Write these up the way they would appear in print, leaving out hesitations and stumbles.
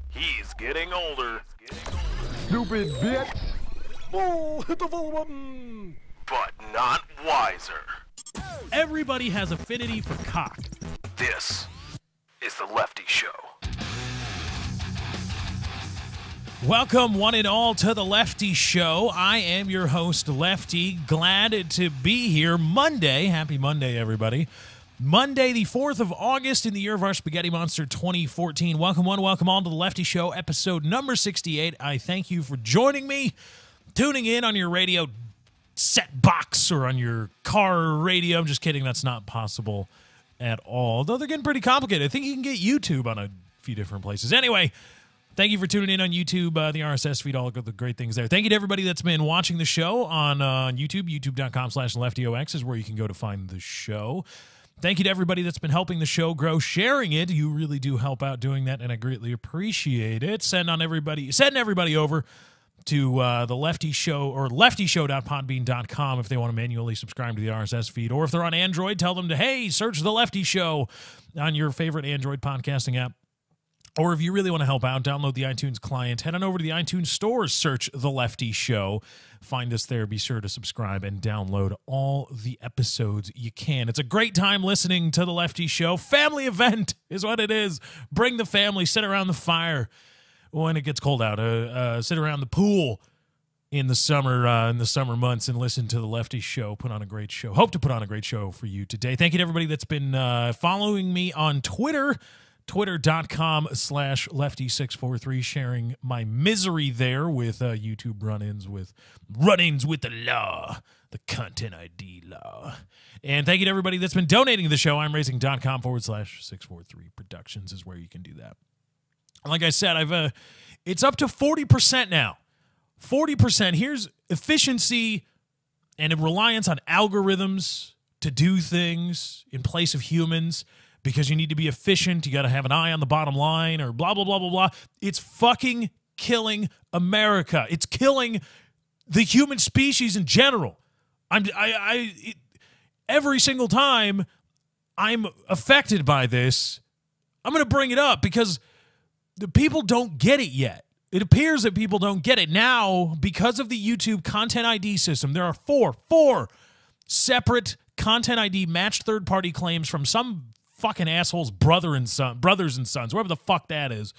He's getting older. Stupid bitch. Oh, hit the full button. But not wiser. Everybody has affinity for cock. This is The Lefty Show. Welcome, one and all, to The Lefty Show. I am your host, Lefty. Glad to be here. Monday. Happy Monday, everybody. Monday, the 4th of August in the year of our Spaghetti Monster 2014. Welcome one, welcome all to The Lefty Show, episode number 68. I thank you for joining me, tuning in on your radio set box or on your car radio. I'm just kidding. That's not possible at all. Though they're getting pretty complicated. I think you can get YouTube on a few different places. Anyway, thank you for tuning in on YouTube, the RSS feed, all of the great things there. Thank you to everybody that's been watching the show on YouTube. YouTube.com/LeftyOX is where you can go to find the show. Thank you to everybody that's been helping the show grow, sharing it. You really do help out doing that, and I greatly appreciate it. Send everybody over to the Lefty Show or leftyshow.podbean.com if they want to manually subscribe to the RSS feed. Or if they're on Android, tell them to, hey, search The Lefty Show on your favorite Android podcasting app. Or if you really want to help out, download the iTunes client. Head on over to the iTunes store, search The Lefty Show. Find us there. Be sure to subscribe and download all the episodes you can. It's a great time listening to The Lefty Show. Family event is what it is. Bring the family. Sit around the fire when it gets cold out. Sit around the pool in the summer months and listen to The Lefty Show. Put on a great show. Hope to put on a great show for you today. Thank you to everybody that's been following me on Twitter. Twitter.com/Lefty643, sharing my misery there with YouTube run-ins with the law, the content ID law. And thank you to everybody that's been donating to the show. I'mRaising.com/643 Productions is where you can do that. Like I said, it's up to 40% now. 40%. Here's efficiency and a reliance on algorithms to do things in place of humans. Because you need to be efficient, you got to have an eye on the bottom line, or blah, blah, blah, blah, blah. It's fucking killing America. It's killing the human species in general. Every single time I'm affected by this, I'm going to bring it up because the people don't get it yet. It appears that people don't get it. Now, because of the YouTube Content ID system, there are four separate Content ID matched third-party claims from some fucking assholes, brothers and sons, whoever the fuck that is.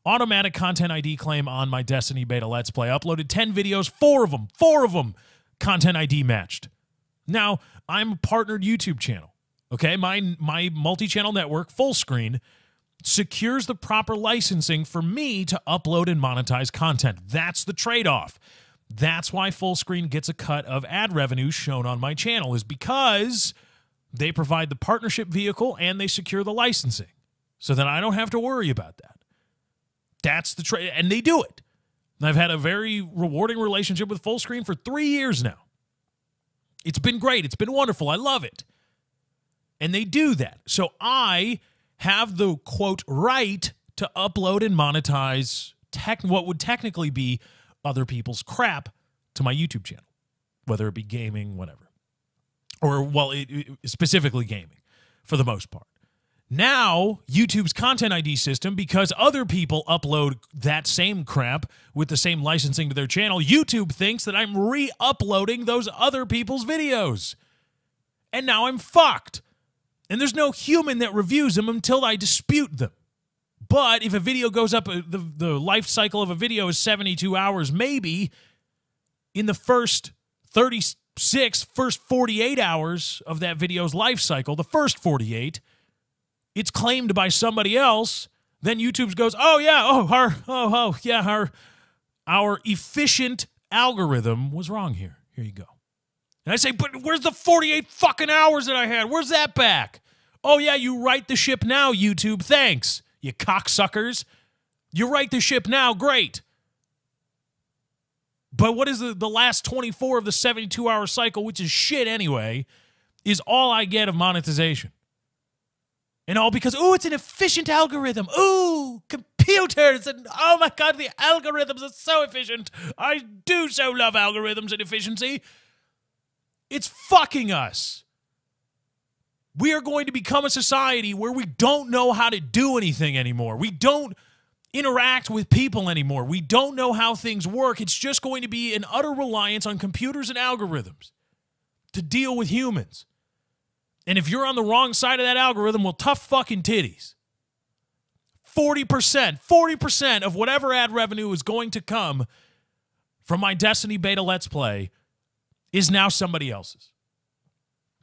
Automatic Content ID claim on my Destiny Beta Let's Play. Uploaded 10 videos, four of them, Content ID matched. Now, I'm a partnered YouTube channel, okay? My multi-channel network, Fullscreen, secures the proper licensing for me to upload and monetize content. That's the trade-off. That's why Fullscreen gets a cut of ad revenue shown on my channel, is because they provide the partnership vehicle and they secure the licensing so that I don't have to worry about that. That's the trade, and they do it. And I've had a very rewarding relationship with Fullscreen for 3 years now. It's been great. It's been wonderful. I love it. And they do that. So I have the, quote, right to upload and monetize what would technically be other people's crap to my YouTube channel, whether it be gaming, whatever. Or, well, specifically gaming, for the most part. Now, YouTube's Content ID system, because other people upload that same crap with the same licensing to their channel, YouTube thinks that I'm re-uploading those other people's videos. And now I'm fucked. And there's no human that reviews them until I dispute them. But if a video goes up, the life cycle of a video is 72 hours, maybe in the first 48 hours of that video's life cycle, the first 48, it's claimed by somebody else. Then YouTube goes, our efficient algorithm was wrong here. Here you go. And I say, but where's the 48 fucking hours that I had? Where's that back? Oh yeah, you right the ship now, YouTube. Thanks, you cocksuckers. You right the ship now. Great. But what is the last 24 of the 72-hour cycle, which is shit anyway, is all I get of monetization. And all because, it's an efficient algorithm. Computers. And oh my God, the algorithms are so efficient. I do so love algorithms and efficiency. It's fucking us. We are going to become a society where we don't know how to do anything anymore. We don't interact with people anymore. We don't know how things work. It's just going to be an utter reliance on computers and algorithms to deal with humans. And if you're on the wrong side of that algorithm, well, tough fucking titties. 40% of whatever ad revenue is going to come from my Destiny Beta Let's Play is now somebody else's.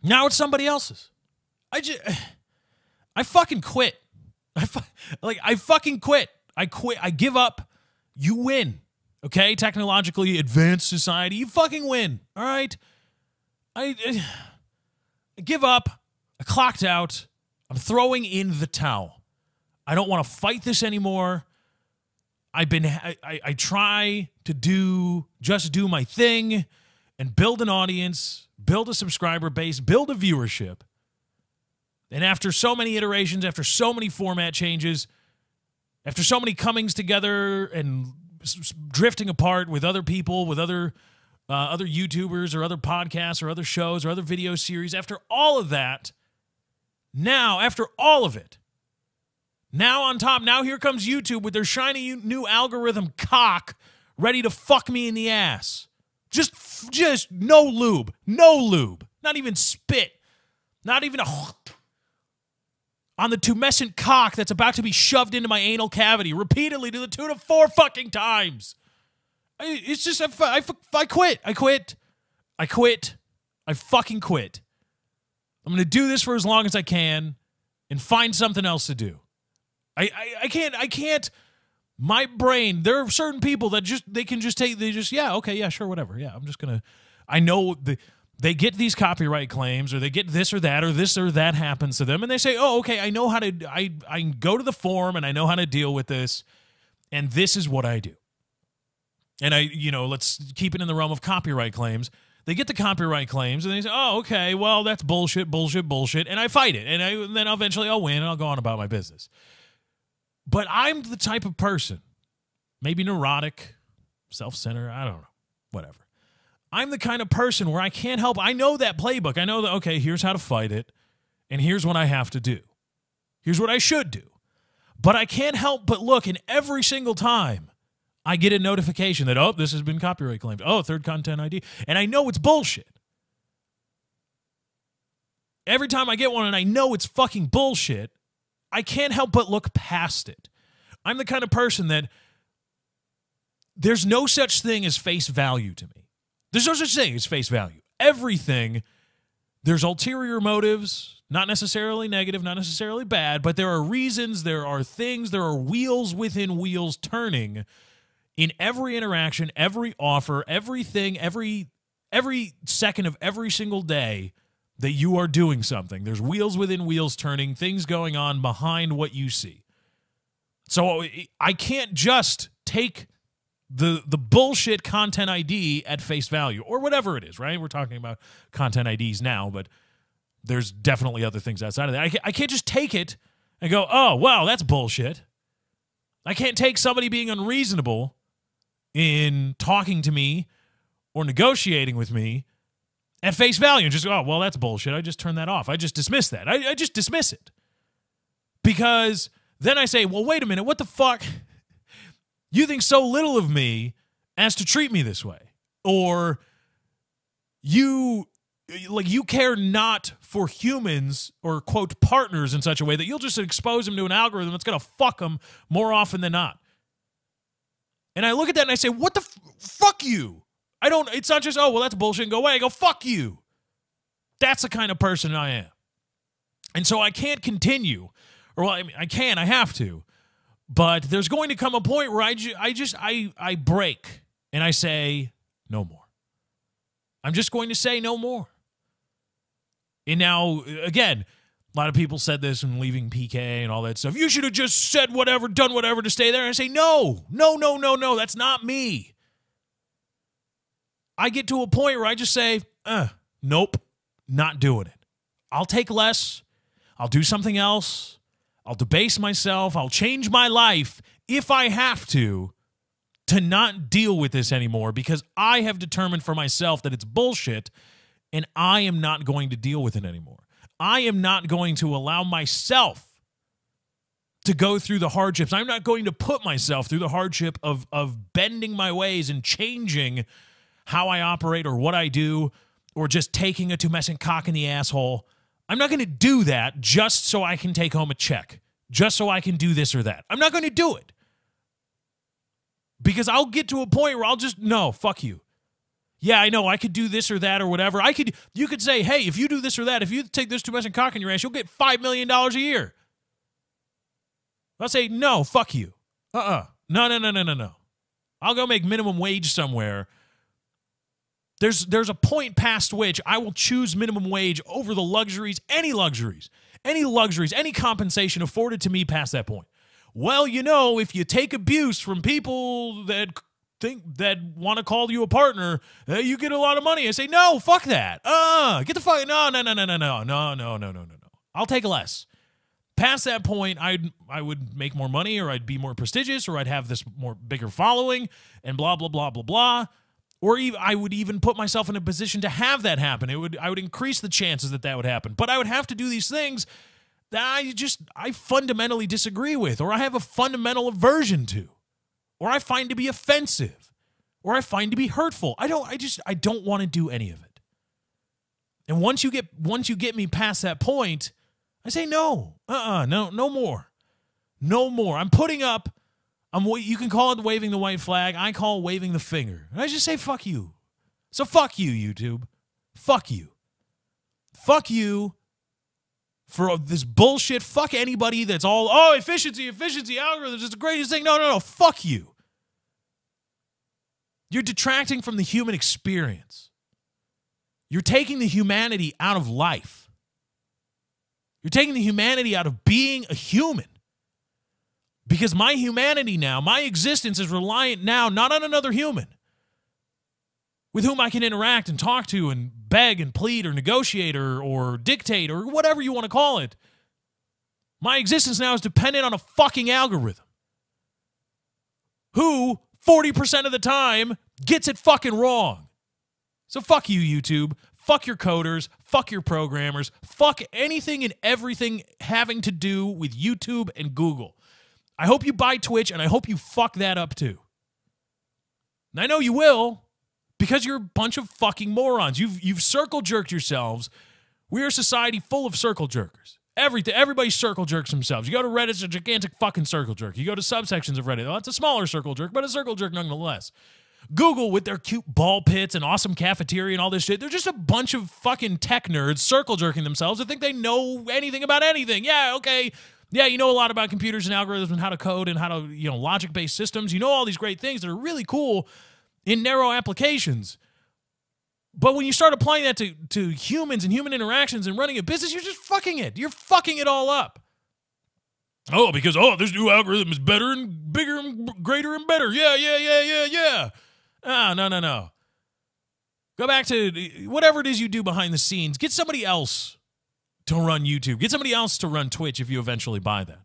Now it's somebody else's. I fucking quit. I fucking quit. I quit. I give up. You win. Okay? Technologically advanced society, you fucking win. All right? I give up. I clocked out. I'm throwing in the towel. I don't want to fight this anymore. I try to do my thing and build an audience, build a subscriber base, build a viewership. And after so many iterations, after so many format changes, after so many comings together and drifting apart with other people, with other YouTubers or other podcasts or other shows or other video series, after all of that, after all of it, now on top, now here comes YouTube with their shiny new algorithm cock ready to fuck me in the ass. Just no lube. Not even spit. Not even on the tumescent cock that's about to be shoved into my anal cavity repeatedly to the tune of 4 fucking times. It's just, I quit. I fucking quit. I'm going to do this for as long as I can and find something else to do. I can't, my brain, there are certain people that sure, whatever. Yeah, I'm just going to, I know they get these copyright claims or they get this or that happens to them and they say, oh, okay, I know how to, I go to the forum and I know how to deal with this and this is what I do. And let's keep it in the realm of copyright claims. They get the copyright claims and they say, oh, okay, well, that's bullshit. And I fight it. And then eventually I'll win and I'll go on about my business. But I'm the type of person, maybe neurotic, self-centered, I don't know, whatever. I'm the kind of person where I can't help. I know that playbook. I know that, okay, here's how to fight it, and here's what I have to do. Here's what I should do. But I can't help but look, and every single time I get a notification that, oh, this has been copyright claimed. Oh, third content ID. And I know it's bullshit. Every time I get one and I know it's fucking bullshit, I can't help but look past it. I'm the kind of person that there's no such thing as face value to me. There's no such thing as face value. Everything, there's ulterior motives, not necessarily negative, not necessarily bad, but there are reasons, there are things, there are wheels within wheels turning in every interaction, every offer, everything, every second of every single day that you are doing something. There's wheels within wheels turning, things going on behind what you see. So I can't just take the bullshit content ID at face value or whatever it is, right? We're talking about content IDs now, but there's definitely other things outside of that. I can't just take it and go, oh, wow, that's bullshit. I can't take somebody being unreasonable in talking to me or negotiating with me at face value and just go, oh, well, that's bullshit. I just turn that off. I just dismiss that. I just dismiss it. Because then I say, well, wait a minute, what the fuck? You think so little of me as to treat me this way. Or you care not for humans or, quote, partners in such a way that you'll just expose them to an algorithm that's going to fuck them more often than not. And I look at that and I say, what the fuck you? It's not just, oh, well, that's bullshit and go away. I go, fuck you. That's the kind of person I am. And so I can't continue. Or, well, I mean, I have to. But there's going to come a point where I break and I say, no more. I'm just going to say no more. And now, again, a lot of people said this when leaving PK and all that stuff. You should have just said whatever, done whatever to stay there. And I say, no, that's not me. I get to a point where I just say, nope, not doing it. I'll take less. I'll do something else. I'll debase myself. I'll change my life if I have to not deal with this anymore because I have determined for myself that it's bullshit and I am not going to deal with it anymore. I am not going to allow myself to go through the hardships. I'm not going to put myself through the hardship of bending my ways and changing how I operate or what I do, or just taking a tumescent cock in the asshole. I'm not going to do that just so I can take home a check, just so I can do this or that. I'm not going to do it. Because I'll get to a point where I'll just, no, fuck you. Yeah, I know, I could do this or that or whatever. You could say, hey, if you do this or that, if you take this tumescent cock in your ass, you'll get $5 million a year. I'll say, no, fuck you. No. I'll go make minimum wage somewhere. There's a point past which I will choose minimum wage over the luxuries, any compensation afforded to me past that point. Well, you know, if you take abuse from people that want to call you a partner, you get a lot of money. I say, no, fuck that. Get the fuck, no. I'll take less. Past that point, I would make more money, or I'd be more prestigious, or I'd have this bigger following, and blah, blah, blah, blah, blah. Or I would even put myself in a position to have that happen. I would increase the chances that would happen. But I would have to do these things that I fundamentally disagree with, or I have a fundamental aversion to, or I find to be offensive, or I find to be hurtful. I don't want to do any of it. And once you get me past that point, I say no. No more. No more. I'm putting up. You can call it waving the white flag. I call it waving the finger. And I just say, fuck you. So fuck you, YouTube. Fuck you. Fuck you for this bullshit. Fuck anybody that's all, efficiency, algorithms, it's the greatest thing. No. Fuck you. You're detracting from the human experience. You're taking the humanity out of life. You're taking the humanity out of being a human. Because my humanity now, my existence is reliant now not on another human with whom I can interact and talk to and beg and plead or negotiate or dictate or whatever you want to call it. My existence now is dependent on a fucking algorithm who 40% of the time gets it fucking wrong. So fuck you, YouTube. Fuck your coders. Fuck your programmers. Fuck anything and everything having to do with YouTube and Google. I hope you buy Twitch, and I hope you fuck that up too. And I know you will, because you're a bunch of fucking morons. You've circle jerked yourselves. We're a society full of circle jerkers. Everybody circle jerks themselves. You go to Reddit, it's a gigantic fucking circle jerk. You go to subsections of Reddit, it's a smaller circle jerk, but a circle jerk nonetheless. Google, with their cute ball pits and awesome cafeteria and all this shit, they're just a bunch of fucking tech nerds circle jerking themselves that think they know anything about anything. Yeah, okay. Yeah, you know a lot about computers and algorithms and how to code and how to, logic-based systems. You know all these great things that are really cool in narrow applications. But when you start applying that to humans and human interactions and running a business, you're just fucking it. You're fucking it all up. Because this new algorithm is better and bigger and greater and better. Yeah. No. Go back to whatever it is you do behind the scenes. Get somebody else to run YouTube. Get somebody else to run Twitch if you eventually buy that.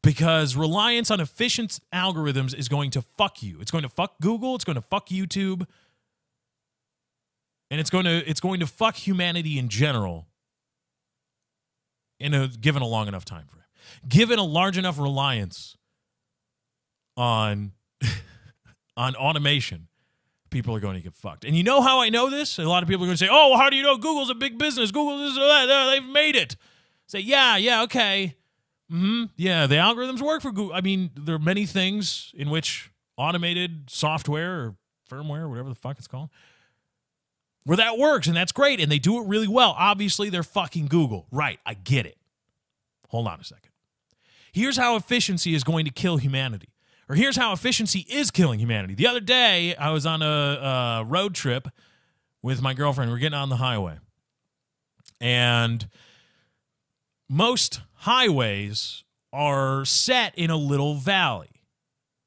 Because reliance on efficient algorithms is going to fuck you. It's going to fuck Google. It's going to fuck YouTube. And it's going to fuck humanity in general given a long enough time frame. Given a large enough reliance on automation, people are going to get fucked. And you know how I know this? A lot of people are going to say, how do you know Google's a big business? Google this or that. They've made it. Say, yeah, okay. Yeah, the algorithms work for Google. I mean, there are many things in which automated software or firmware, whatever the fuck it's called, where that works, and that's great, and they do it really well. Obviously, they're fucking Google. Right, I get it. Hold on a second. Here's how efficiency is going to kill humanity. Or here's how efficiency is killing humanity. The other day, I was on a road trip with my girlfriend. We're getting on the highway. And most highways are set in a little valley.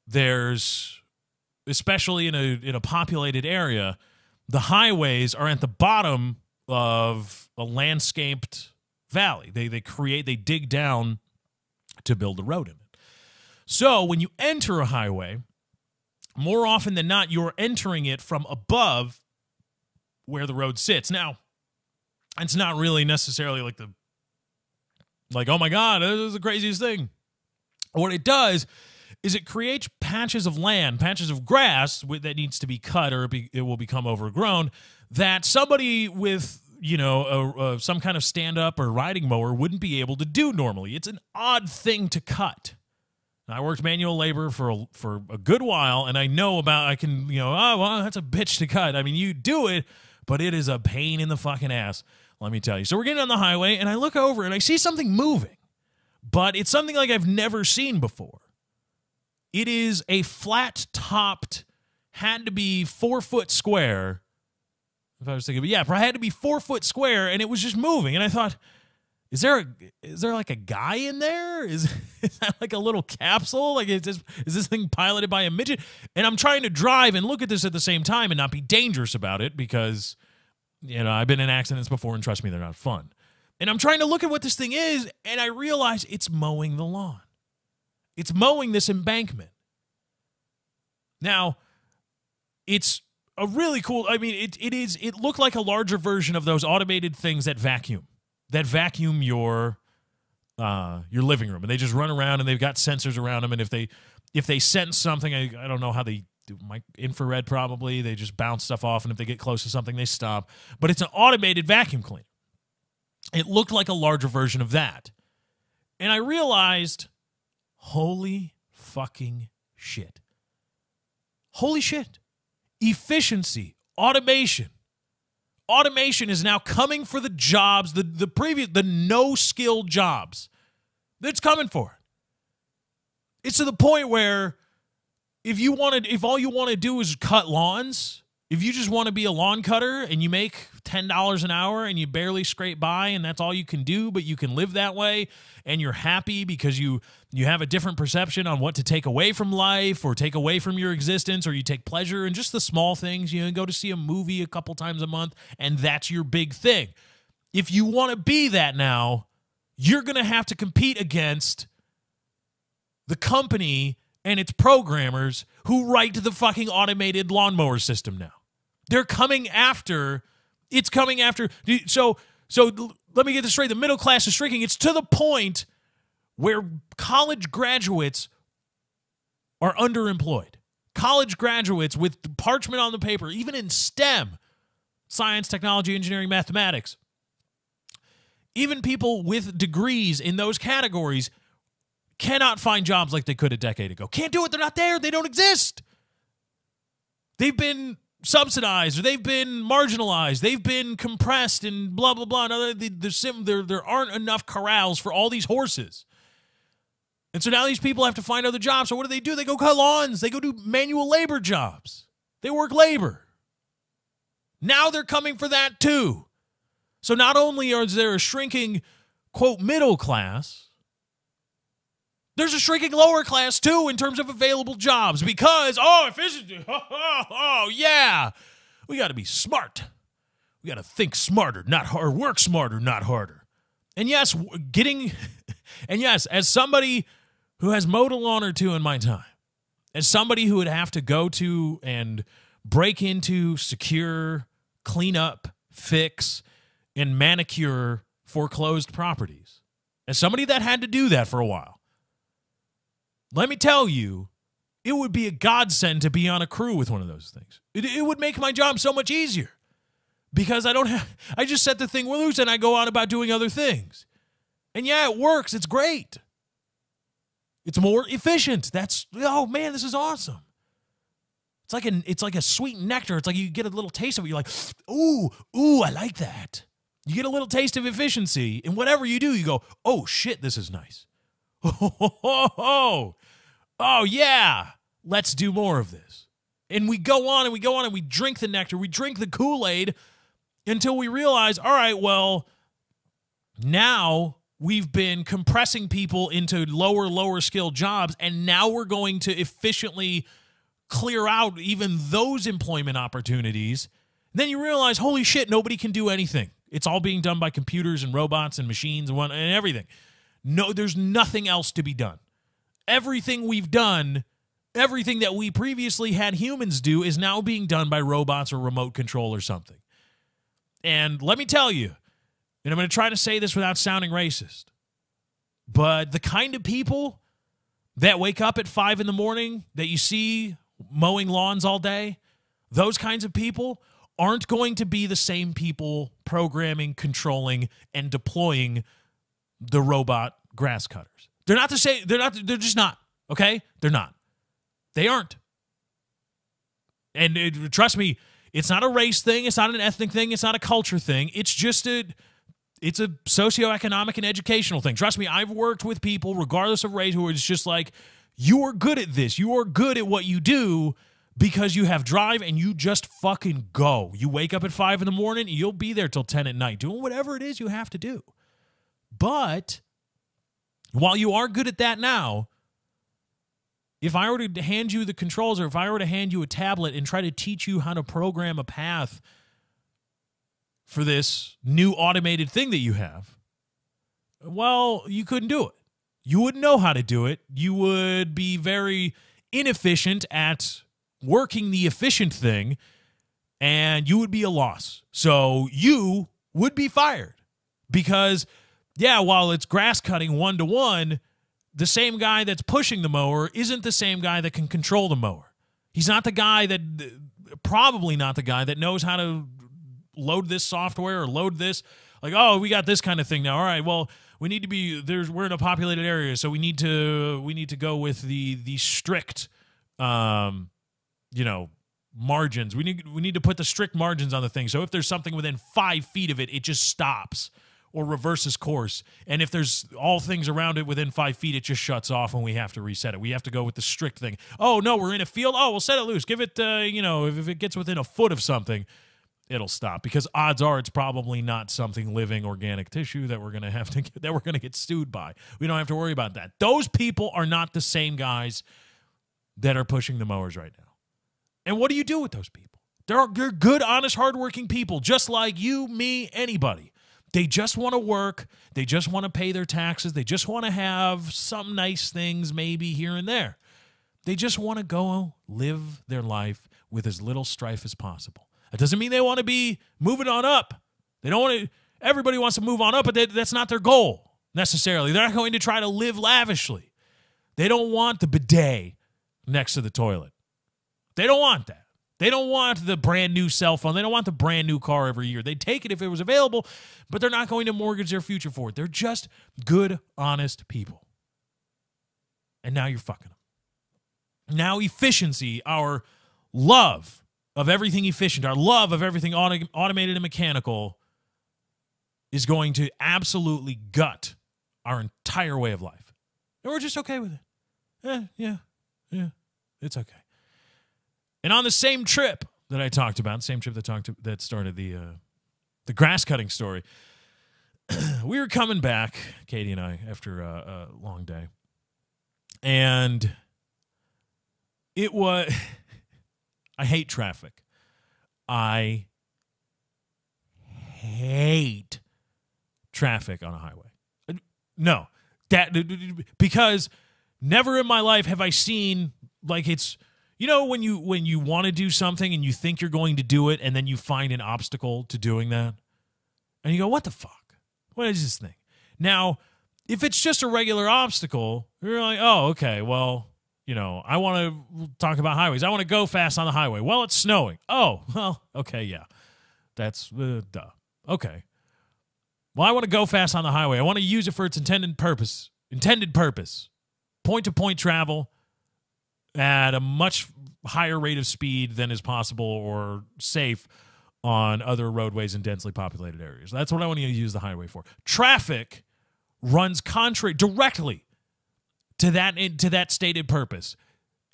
There's, especially in a populated area, the highways are at the bottom of a landscaped valley. They dig down to build a road in it. So when you enter a highway, more often than not, you're entering it from above where the road sits. Now, It's not really necessarily like, oh my God, this is the craziest thing. What it does is it creates patches of land, patches of grass that needs to be cut or it will become overgrown that somebody with, some kind of stand-up or riding mower wouldn't be able to do normally. It's an odd thing to cut. I worked manual labor for a good while, and I know I can, that's a bitch to cut. I mean, you do it, but it is a pain in the fucking ass, let me tell you. So we're getting on the highway, and I look over, and I see something moving, but it's something like I've never seen before. It is a flat-topped, had to be 4-foot square, if I was thinking, but yeah, it had to be 4-foot square, and it was just moving, and I thought, Is there like a guy in there? Is that like a little capsule? Like, is this thing piloted by a midget? And I'm trying to drive and look at this at the same time and not be dangerous about it because, I've been in accidents before and trust me, they're not fun. And I'm trying to look at what this thing is and I realize it's mowing the lawn. It's mowing this embankment. Now, it's a really cool, it looked like a larger version of those automated things that vacuum your living room, and they just run around and they've got sensors around them, and if they sense something, I don't know how they do, infrared probably, they just bounce stuff off, and if they get close to something they stop, but it's an automated vacuum cleaner. It looked like a larger version of that, and I realized, holy fucking shit, efficiency, automation. Automation is now coming for the jobs, the no-skill jobs. It's coming for it. It's to the point where if all you want to do is cut lawns, if you just want to be a lawn cutter and you make $10 an hour and you barely scrape by and that's all you can do, but you can live that way and you're happy because you have a different perception on what to take away from life or take away from your existence, or you take pleasure in just the small things, go to see a movie a couple times a month and that's your big thing. If you want to be that now, you're going to have to compete against the company and its programmers who write the fucking automated lawnmower system now. They're coming after. It's coming after. So let me get this straight. The middle class is shrinking. It's to the point where college graduates are underemployed. College graduates with parchment on the paper, even in STEM, science, technology, engineering, mathematics. Even people with degrees in those categories cannot find jobs like they could a decade ago. Can't do it. They're not there. They don't exist. They've been subsidized, or they've been marginalized, they've been compressed, and blah, blah, blah. There aren't enough corrals for all these horses. And so now these people have to find other jobs. So what do? They go cut lawns. They go do manual labor jobs. They work labor. Now they're coming for that too. So not only is there a shrinking, quote, middle class, there's a shrinking lower class, too, in terms of available jobs because, efficiency, yeah, we got to be smart. We got to think smarter, not harder, work smarter, not harder. And yes, as somebody who has mowed a lawn or two in my time, as somebody who would have to go to and break into, secure, clean up, fix, and manicure foreclosed properties, as somebody that had to do that for a while, let me tell you, it would be a godsend to be on a crew with one of those things. It would make my job so much easier because I just set the thing loose and I go on about doing other things. And yeah, it works. It's great. It's more efficient. Oh man, this is awesome. It's like a sweet nectar. It's like you get a little taste of it. You're like, ooh, I like that. You get a little taste of efficiency, and whatever you do, you go, oh shit, this is nice. Oh, yeah, let's do more of this. And we go on and we go on and we drink the nectar, we drink the Kool-Aid until we realize, all right, well, now we've been compressing people into lower skill jobs, and now we're going to efficiently clear out even those employment opportunities. Then you realize, holy shit, nobody can do anything. It's all being done by computers and robots and machines and everything. No, there's nothing else to be done. Everything we've done, everything that we previously had humans do is now being done by robots or remote control or something. And let me tell you, and I'm going to try to say this without sounding racist, but the kind of people that wake up at 5 in the morning that you see mowing lawns all day, those kinds of people aren't going to be the same people programming, controlling, and deploying the robot grass cutters. They're not the same. They're just not. Okay? They're not. They aren't. And trust me, it's not a race thing. It's not an ethnic thing. It's not a culture thing. It's just it's a socioeconomic and educational thing. Trust me, I've worked with people, regardless of race, who are just like, you are good at this. You are good at what you do because you have drive and you just fucking go. You wake up at 5 in the morning, and you'll be there till 10 at night doing whatever it is you have to do. But while you are good at that now, if I were to hand you the controls, or if I were to hand you a tablet and try to teach you how to program a path for this new automated thing that you have, well, you couldn't do it. You wouldn't know how to do it. You would be very inefficient at working the efficient thing, and you would be a loss. So you would be fired because, yeah, while it's grass cutting 1-to-1, the same guy that's pushing the mower isn't the same guy that can control the mower. He's not the guy that, probably not the guy that knows how to load this software or load this. Like, oh, we got this kind of thing now. All right, well, we need to be we're in a populated area, so we need to go with the strict margins. We need to put the strict margins on the thing. So if there's something within 5 feet of it, it just stops or reverses course. And if there's all things around it within 5 feet, it just shuts off and we have to reset it. We have to go with the strict thing. Oh, no, we're in a field. Oh, we'll set it loose. Give it, if it gets within a foot of something, it'll stop, because odds are it's probably not something living, organic tissue that we're going to get sued by. We don't have to worry about that. Those people are not the same guys that are pushing the mowers right now. And what do you do with those people? They're good, honest, hardworking people, just like you, me, anybody. They just want to work. They just want to pay their taxes. They just want to have some nice things maybe here and there. They just want to go live their life with as little strife as possible. That doesn't mean they want to be moving on up. They don't want to. Everybody wants to move on up, but that's not their goal necessarily. They're not going to try to live lavishly. They don't want the bidet next to the toilet. They don't want that. They don't want the brand new cell phone. They don't want the brand new car every year. They'd take it if it was available, but they're not going to mortgage their future for it. They're just good, honest people. And now you're fucking them. Now efficiency, our love of everything efficient, our love of everything automated and mechanical, is going to absolutely gut our entire way of life. And we're just okay with it. Yeah, it's okay. And on the same trip that I talked about, the same trip that started the grass cutting story, we were coming back, Katie and I, after a long day, and it was. I hate traffic. I hate traffic on a highway. No, because never in my life have I seen, like, it's. You know, when you want to do something and you think you're going to do it, and then you find an obstacle to doing that, and you go, what the fuck? What is this thing? Now, if it's just a regular obstacle, you're like, oh, okay, well, I want to talk about highways. I want to go fast on the highway. Well, it's snowing. Oh, well, okay, yeah. That's, duh. Okay. Well, I want to go fast on the highway. I want to use it for its intended purpose. Point-to-point travel at a much higher rate of speed than is possible or safe on other roadways in densely populated areas. That's what I want to use the highway for. Traffic runs contrary directly to that stated purpose.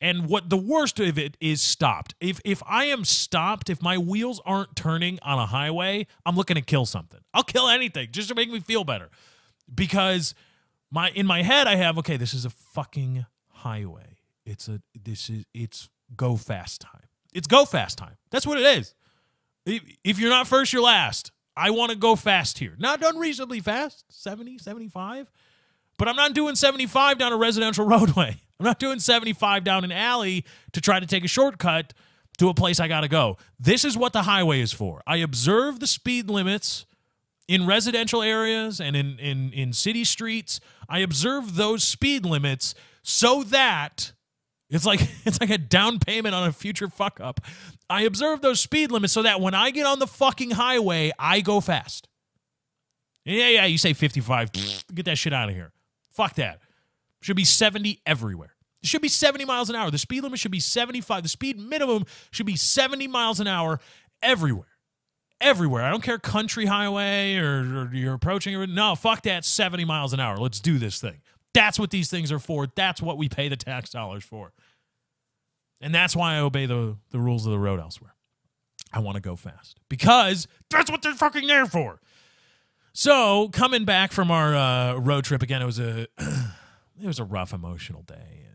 And what the worst of it is stopped. If I am stopped, if my wheels aren't turning on a highway, I'm looking to kill something. I'll kill anything just to make me feel better. Because in my head I have, okay, this is a fucking highway. It's go fast time. It's go fast time. That's what it is. If you're not first, you're last. I want to go fast here. Not unreasonably fast, 70, 75. But I'm not doing 75 down a residential roadway. I'm not doing 75 down an alley to try to take a shortcut to a place I got to go. This is what the highway is for. I observe the speed limits in residential areas and in city streets, I observe those speed limits so that it's like a down payment on a future fuck up. I observe those speed limits so that when I get on the fucking highway, I go fast. Yeah, you say 55, get that shit out of here. Fuck that. Should be 70 everywhere. It should be 70 miles an hour. The speed limit should be 75. The speed minimum should be 70 miles an hour everywhere. Everywhere. I don't care country highway or you're approaching it. No, fuck that, 70 miles an hour. Let's do this thing. That's what these things are for. That's what we pay the tax dollars for. And that's why I obey the rules of the road elsewhere. I want to go fast. Because that's what they're fucking there for. So, coming back from our road trip again, it was a rough emotional day.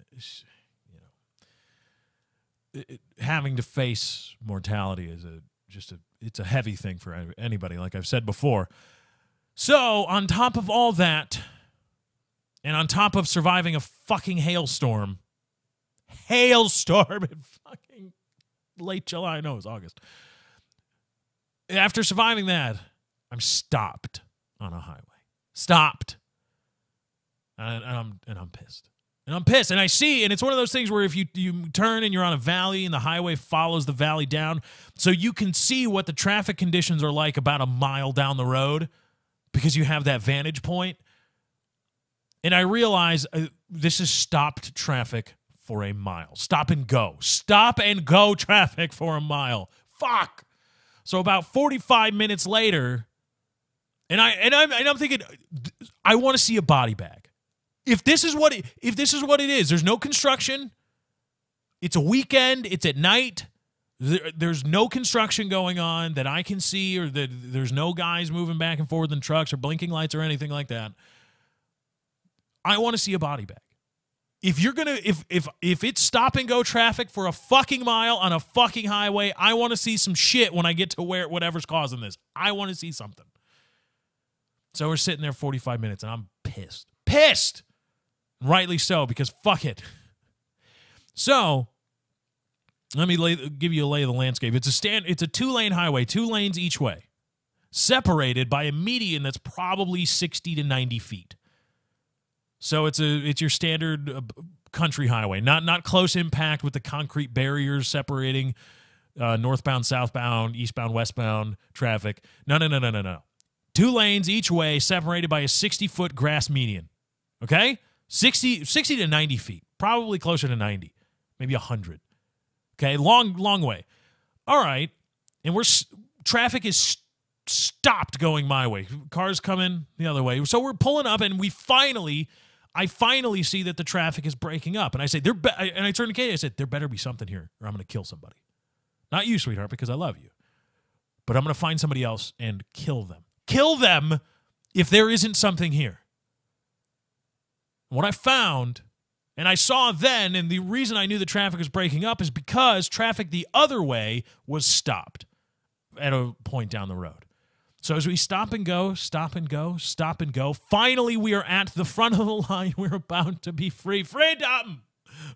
Having to face mortality is it's a heavy thing for anybody, like I've said before. So, on top of all that, and on top of surviving a fucking hailstorm in fucking late July, no, it was August. After surviving that, I'm stopped on a highway. Stopped. And I'm pissed. And I'm pissed. And I see, and it's one of those things where if you turn and you're on a valley and the highway follows the valley down, so you can see what the traffic conditions are like about a mile down the road because you have that vantage point. And I realize this is stopped traffic for a mile. Stop and go. Stop and go traffic for a mile. Fuck. So about 45 minutes later, and I'm thinking, I want to see a body bag. If this is what it is, there's no construction. It's a weekend. It's at night. There's no construction going on that I can see, or that there's no guys moving back and forth in trucks or blinking lights or anything like that. I want to see a body bag. If you're gonna, if it's stop and go traffic for a fucking mile on a fucking highway, I want to see some shit when I get to whatever's causing this. I want to see something. So we're sitting there 45 minutes, and I'm pissed. Pissed! Rightly so, because fuck it. So, let me give you a lay of the landscape. It's a 2-lane highway, 2 lanes each way, separated by a median that's probably 60 to 90 feet. So it's your standard country highway, not close impact with the concrete barriers separating northbound, southbound, eastbound, westbound traffic. No. 2 lanes each way, separated by a 60-foot grass median. Okay? 60 to 90 feet. Probably closer to 90. Maybe 100. Okay? Long way. All right. And traffic is stopped going my way. Cars coming the other way. So we're pulling up, and I finally see that the traffic is breaking up. And I say, and I turn to Katie, I said, there better be something here, or I'm going to kill somebody. Not you, sweetheart, because I love you. But I'm going to find somebody else and kill them. Kill them if there isn't something here. What I found, and I saw then, and the reason I knew the traffic was breaking up is because traffic the other way was stopped at a point down the road. So as we stop and go, finally we are at the front of the line. We're about to be free. Freedom!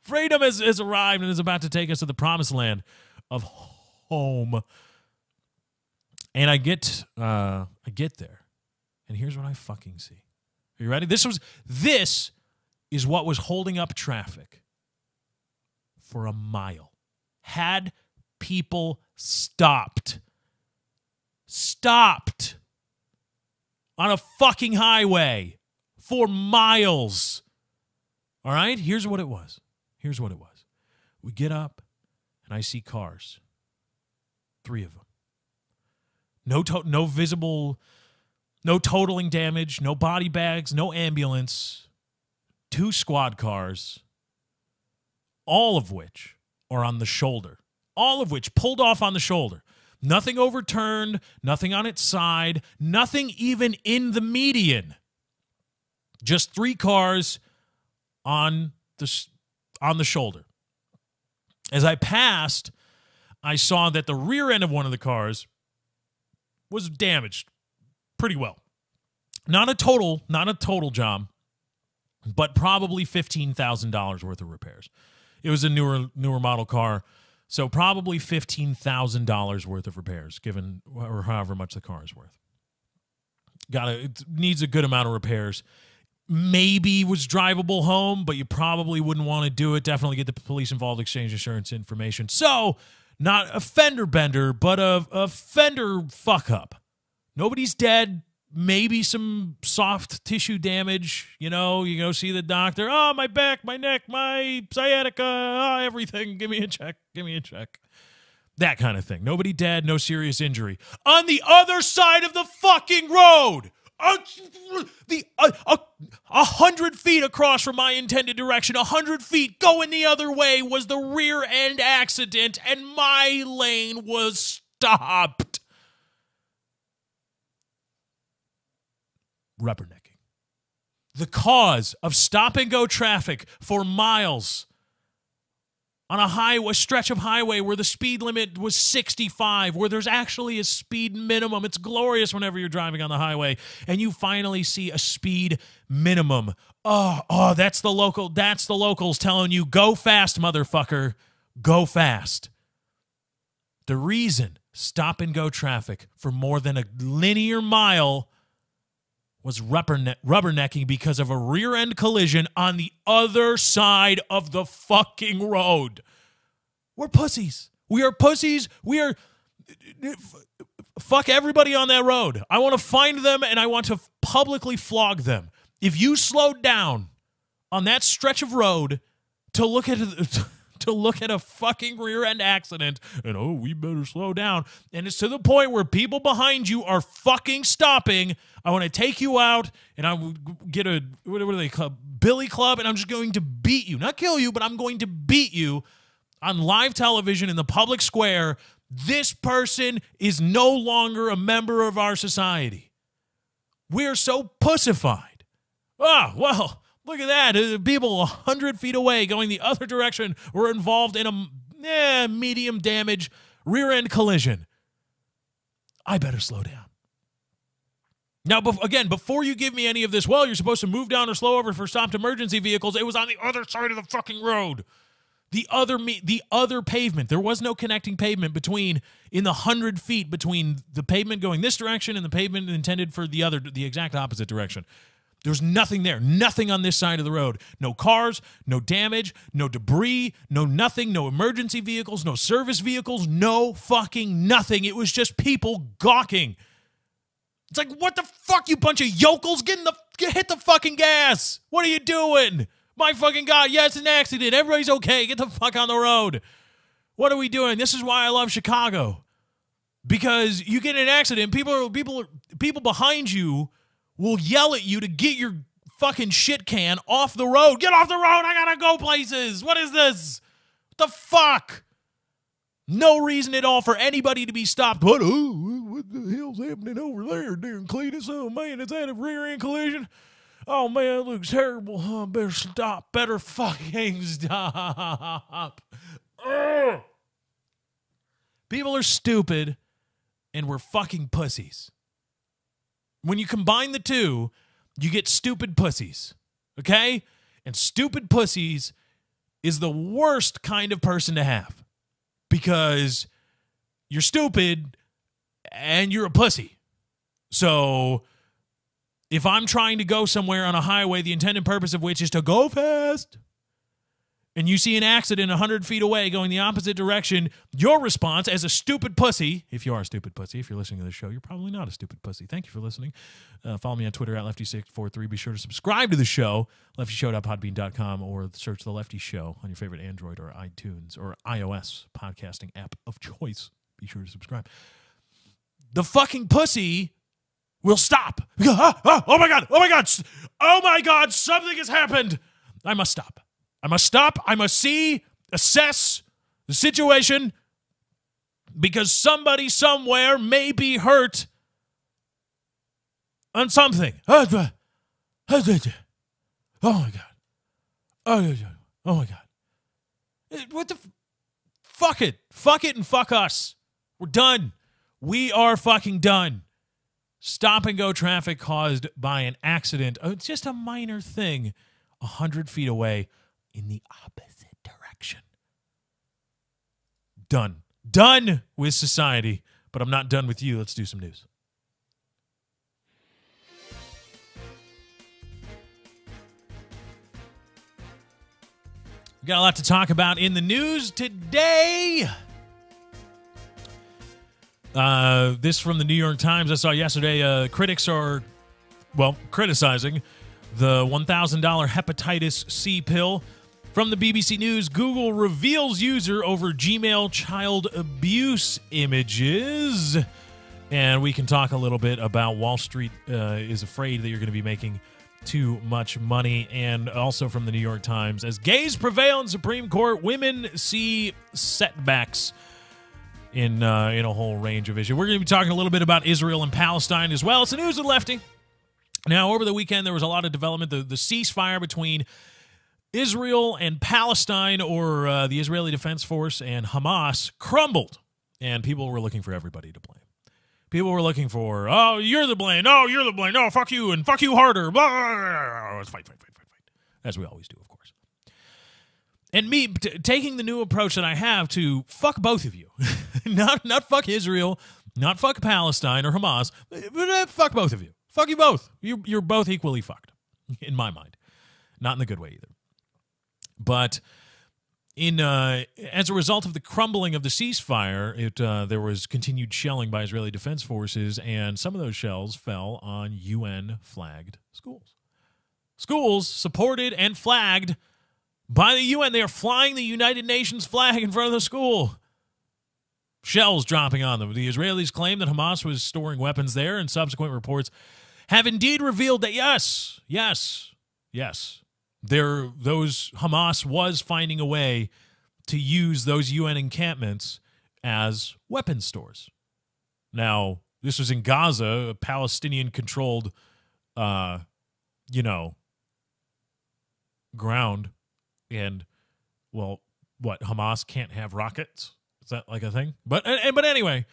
Freedom has arrived and is about to take us to the promised land of home. And I get there, and here's what I fucking see. Are you ready? This is what was holding up traffic for a mile. Had people stopped on a fucking highway for miles. All right? Here's what it was. We get up, and I see cars. 3 of them. No visible, no totaling damage, no body bags, no ambulance. 2 squad cars, all of which are on the shoulder. All of which pulled off on the shoulder. Nothing overturned, nothing on its side, nothing even in the median. Just 3 cars on the shoulder. As I passed, I saw that the rear end of one of the cars was damaged pretty well. Not a total job, but probably $15,000 worth of repairs. It was a newer model car, so probably $15,000 worth of repairs, given or however much the car is worth. It needs a good amount of repairs. Maybe was drivable home, but you probably wouldn't want to do it. Definitely get the police involved, exchange insurance information. So, not a fender bender, but a fender fuck up. Nobody's dead. Maybe some soft tissue damage. You go see the doctor. Oh, my back, my neck, my sciatica, everything. Give me a check. That kind of thing. Nobody dead, no serious injury. On the other side of the fucking road, 100 feet across from my intended direction, 100 feet going the other way, was the rear end accident, and my lane was stopped. Rubbernecking. The cause of stop-and-go traffic for miles on a stretch of highway where the speed limit was 65, where there's actually a speed minimum. It's glorious whenever you're driving on the highway and you finally see a speed minimum. Oh, that's the locals telling you, go fast, motherfucker. Go fast. The reason stop-and-go traffic for more than a linear mile was rubbernecking because of a rear-end collision on the other side of the fucking road. We're pussies. We are pussies. We are... Fuck everybody on that road. I want to find them, and I want to publicly flog them. If you slowed down on that stretch of road to look at a fucking rear-end accident, and we better slow down, and it's to the point where people behind you are fucking stopping, I want to take you out, and I will get a, what do they call, billy club, and I'm just going to beat you. Not kill you, but I'm going to beat you on live television in the public square. This person is no longer a member of our society. We're so pussified. Well, look at that. People 100 feet away going the other direction were involved in a medium damage rear-end collision. I better slow down. Now, again, before you give me any of this, you're supposed to move down or slow over for stopped emergency vehicles, it was on the other side of the fucking road. The other pavement. There was no connecting pavement in the 100 feet between the pavement going this direction and the pavement intended for the exact opposite direction. There's nothing there. Nothing on this side of the road. No cars, no damage, no debris, no nothing, no emergency vehicles, no service vehicles, no fucking nothing. It was just people gawking. It's like, what the fuck, you bunch of yokels? Hit the fucking gas. What are you doing? My fucking God, it's an accident. Everybody's okay. Get the fuck on the road. What are we doing? This is why I love Chicago. Because you get in an accident, people behind you will yell at you to get your fucking shit can off the road. Get off the road. I gotta go places. What is this? What the fuck? No reason at all for anybody to be stopped. What the hell's happening over there, dear Cletus? Oh, man, is that a rear-end collision? Oh, man, it looks terrible. Better stop. Better fucking stop. Ugh. People are stupid, and we're fucking pussies. When you combine the two, you get stupid pussies, okay? And stupid pussies is the worst kind of person to have because you're stupid and you're a pussy. So if I'm trying to go somewhere on a highway, the intended purpose of which is to go fast, and you see an accident 100 feet away going the opposite direction, your response as a stupid pussy, if you are a stupid pussy, if you're listening to this show, you're probably not a stupid pussy. Thank you for listening. Follow me on Twitter at Lefty643. Be sure to subscribe to the show, leftyshow.podbean.com, or search The Lefty Show on your favorite Android or iTunes or iOS podcasting app of choice. Be sure to subscribe. The fucking pussy will stop. Oh my God, something has happened. I must stop. I must see, assess the situation because somebody somewhere may be hurt on something. Oh my God. Oh my God. What the fuck it. Fuck it and fuck us. We're done. We are fucking done. Stop and go traffic caused by an accident. It's just a minor thing 100 feet away in the opposite direction. Done. Done with society, but I'm not done with you. Let's do some news. Got a lot to talk about in the news today. This from the New York Times I saw yesterday. Critics are, criticizing the $1,000 hepatitis C pill. From the BBC News, Google reveals user over Gmail child abuse images. And we can talk a little bit about Wall Street is afraid that you're going to be making too much money. And also from the New York Times, as gays prevail in Supreme Court, women see setbacks in a whole range of issues. We're going to be talking a little bit about Israel and Palestine as well. It's the news with Lefty. Now, over the weekend, there was a lot of development. The ceasefire between Israel and Palestine, or the Israeli Defense Force and Hamas, crumbled. And people were looking for everybody to blame. People were looking for, oh, you're the blame. No, you're the blame. No, fuck you and fuck you harder. Blah, blah, blah. Let's fight. As we always do, of course. And me taking the new approach that I have to fuck both of you. not fuck Israel, not fuck Palestine or Hamas, but fuck both of you. Fuck you both. You're both equally fucked, in my mind. Not in the good way either. But as a result of the crumbling of the ceasefire, there was continued shelling by Israeli Defense Forces, and some of those shells fell on UN-flagged schools. Schools supported and flagged by the UN. They are flying the United Nations flag in front of the school. Shells dropping on them. The Israelis claim that Hamas was storing weapons there, and subsequent reports have indeed revealed that yes, Hamas was finding a way to use those UN encampments as weapons stores. Now, this was in Gaza, a Palestinian-controlled, ground. And, Hamas can't have rockets? Is that like a thing? But anyway,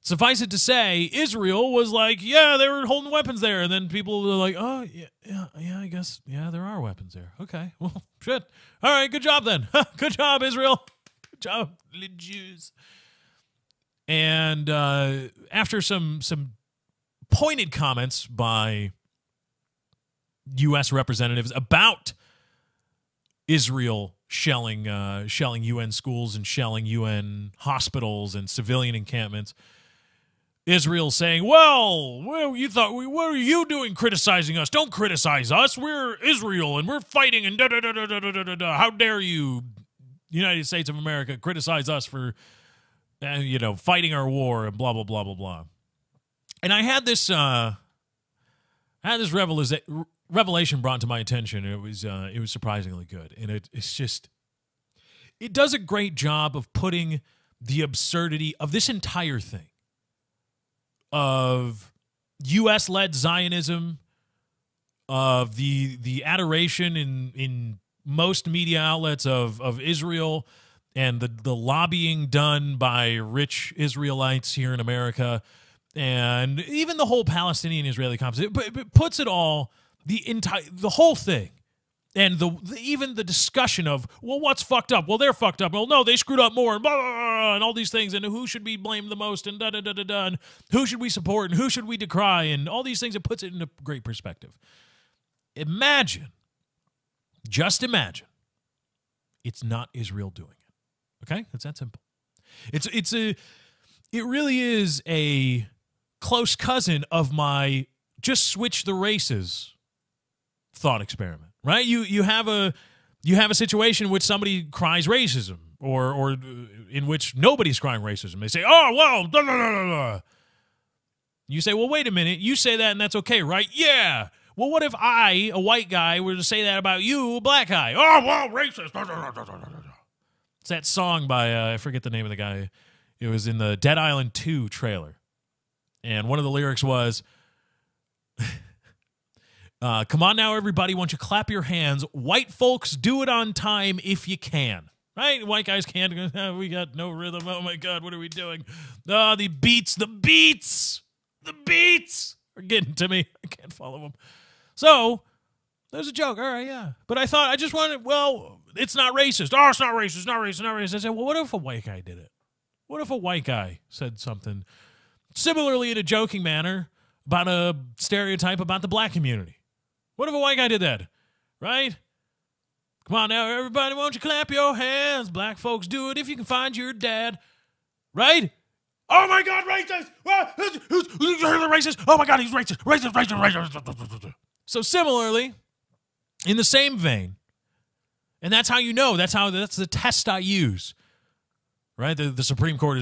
suffice it to say, Israel was like, yeah, they were holding weapons there. And then people were like, oh, yeah, I guess, yeah, there are weapons there. Okay, well, shit. All right, good job then. Good job, Israel. Good job, the Jews. And after some pointed comments by U.S. representatives about Israel shelling UN schools and shelling UN hospitals and civilian encampments, Israel saying, well, you thought, what are you doing criticizing us? Don't criticize us. We're Israel and we're fighting and da-da-da-da-da-da-da-da. How dare you, United States of America, criticize us for, fighting our war and blah, blah, blah, blah, blah. And I had this revelation brought to my attention, and it was surprisingly good. And it does a great job of putting the absurdity of this entire thing, of U.S.-led Zionism, of the adoration in most media outlets of Israel, and the lobbying done by rich Israelites here in America, and even the whole Palestinian-Israeli conflict. But it puts it all, the whole thing, and even the discussion of, well, what's fucked up? Well, they're fucked up. Well, no, they screwed up more, and blah, blah, blah, and all these things, and who should be blamed the most, and da-da-da-da-da, and who should we support, and who should we decry, and all these things. It puts it into great perspective. Just imagine, it's not Israel doing it. Okay? It's that simple. It really is a close cousin of my just switch the races thought experiment, right? You have a situation in which somebody cries racism, or in which nobody's crying racism. They say, oh, well, blah, blah, blah, blah. You say, well, wait a minute. You say that and that's okay, right? Yeah. Well, what if I, a white guy, were to say that about you, a black guy? Oh, well, racist. Blah, blah, blah, blah, blah. It's that song by, I forget the name of the guy. It was in the Dead Island 2 trailer. And one of the lyrics was, come on now, everybody, won't you clap your hands? White folks, do it on time if you can. Right? White guys can't. We got no rhythm. Oh, my God, what are we doing? The beats are getting to me. I can't follow them. So, there's a joke. All right, yeah. But I thought, I just wanted, well, it's not racist. Oh, it's not racist, not racist, not racist. I said, well, what if a white guy did it? What if a white guy said something similarly in a joking manner about a stereotype about the black community? What if a white guy did that? Right? Come on now, everybody, won't you clap your hands? Black folks, do it if you can find your dad. Right? Oh my God, racist! Who's racist? Oh my God, he's racist. Racist. So similarly, in the same vein, and that's how you know, that's the test I use. Right? The Supreme Court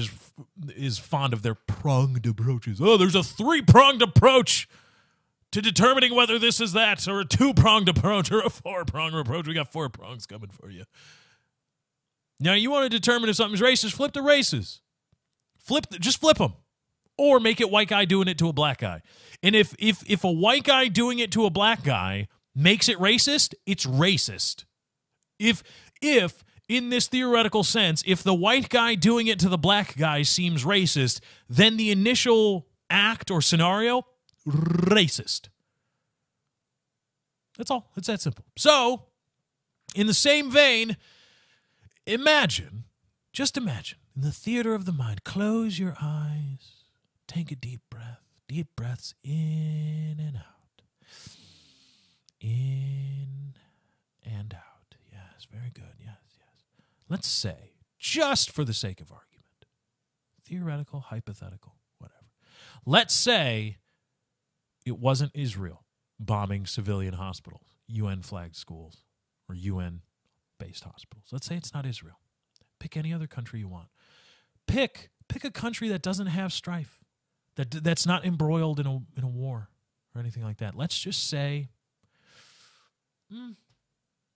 is fond of their pronged approaches. Oh, there's a 3-pronged approach to determining whether this is that, or a 2-pronged approach, or a 4-pronged approach. We got 4 prongs coming for you. Now, you want to determine if something's racist, flip the races. Just flip them. Or make it white guy doing it to a black guy. And if a white guy doing it to a black guy makes it racist, it's racist. If in this theoretical sense, if the white guy doing it to the black guy seems racist, then the initial act or scenario, racist. That's all. It's that simple. So, in the same vein, just imagine, in the theater of the mind, close your eyes, take a deep breath, deep breaths in and out. In and out. Yes, very good. Yes. Let's say, just for the sake of argument, theoretical, hypothetical, whatever. Let's say it wasn't Israel bombing civilian hospitals, UN-flagged schools, or UN-based hospitals. Let's say it's not Israel. Pick any other country you want. Pick a country that doesn't have strife, that's not embroiled in a war or anything like that. Let's just say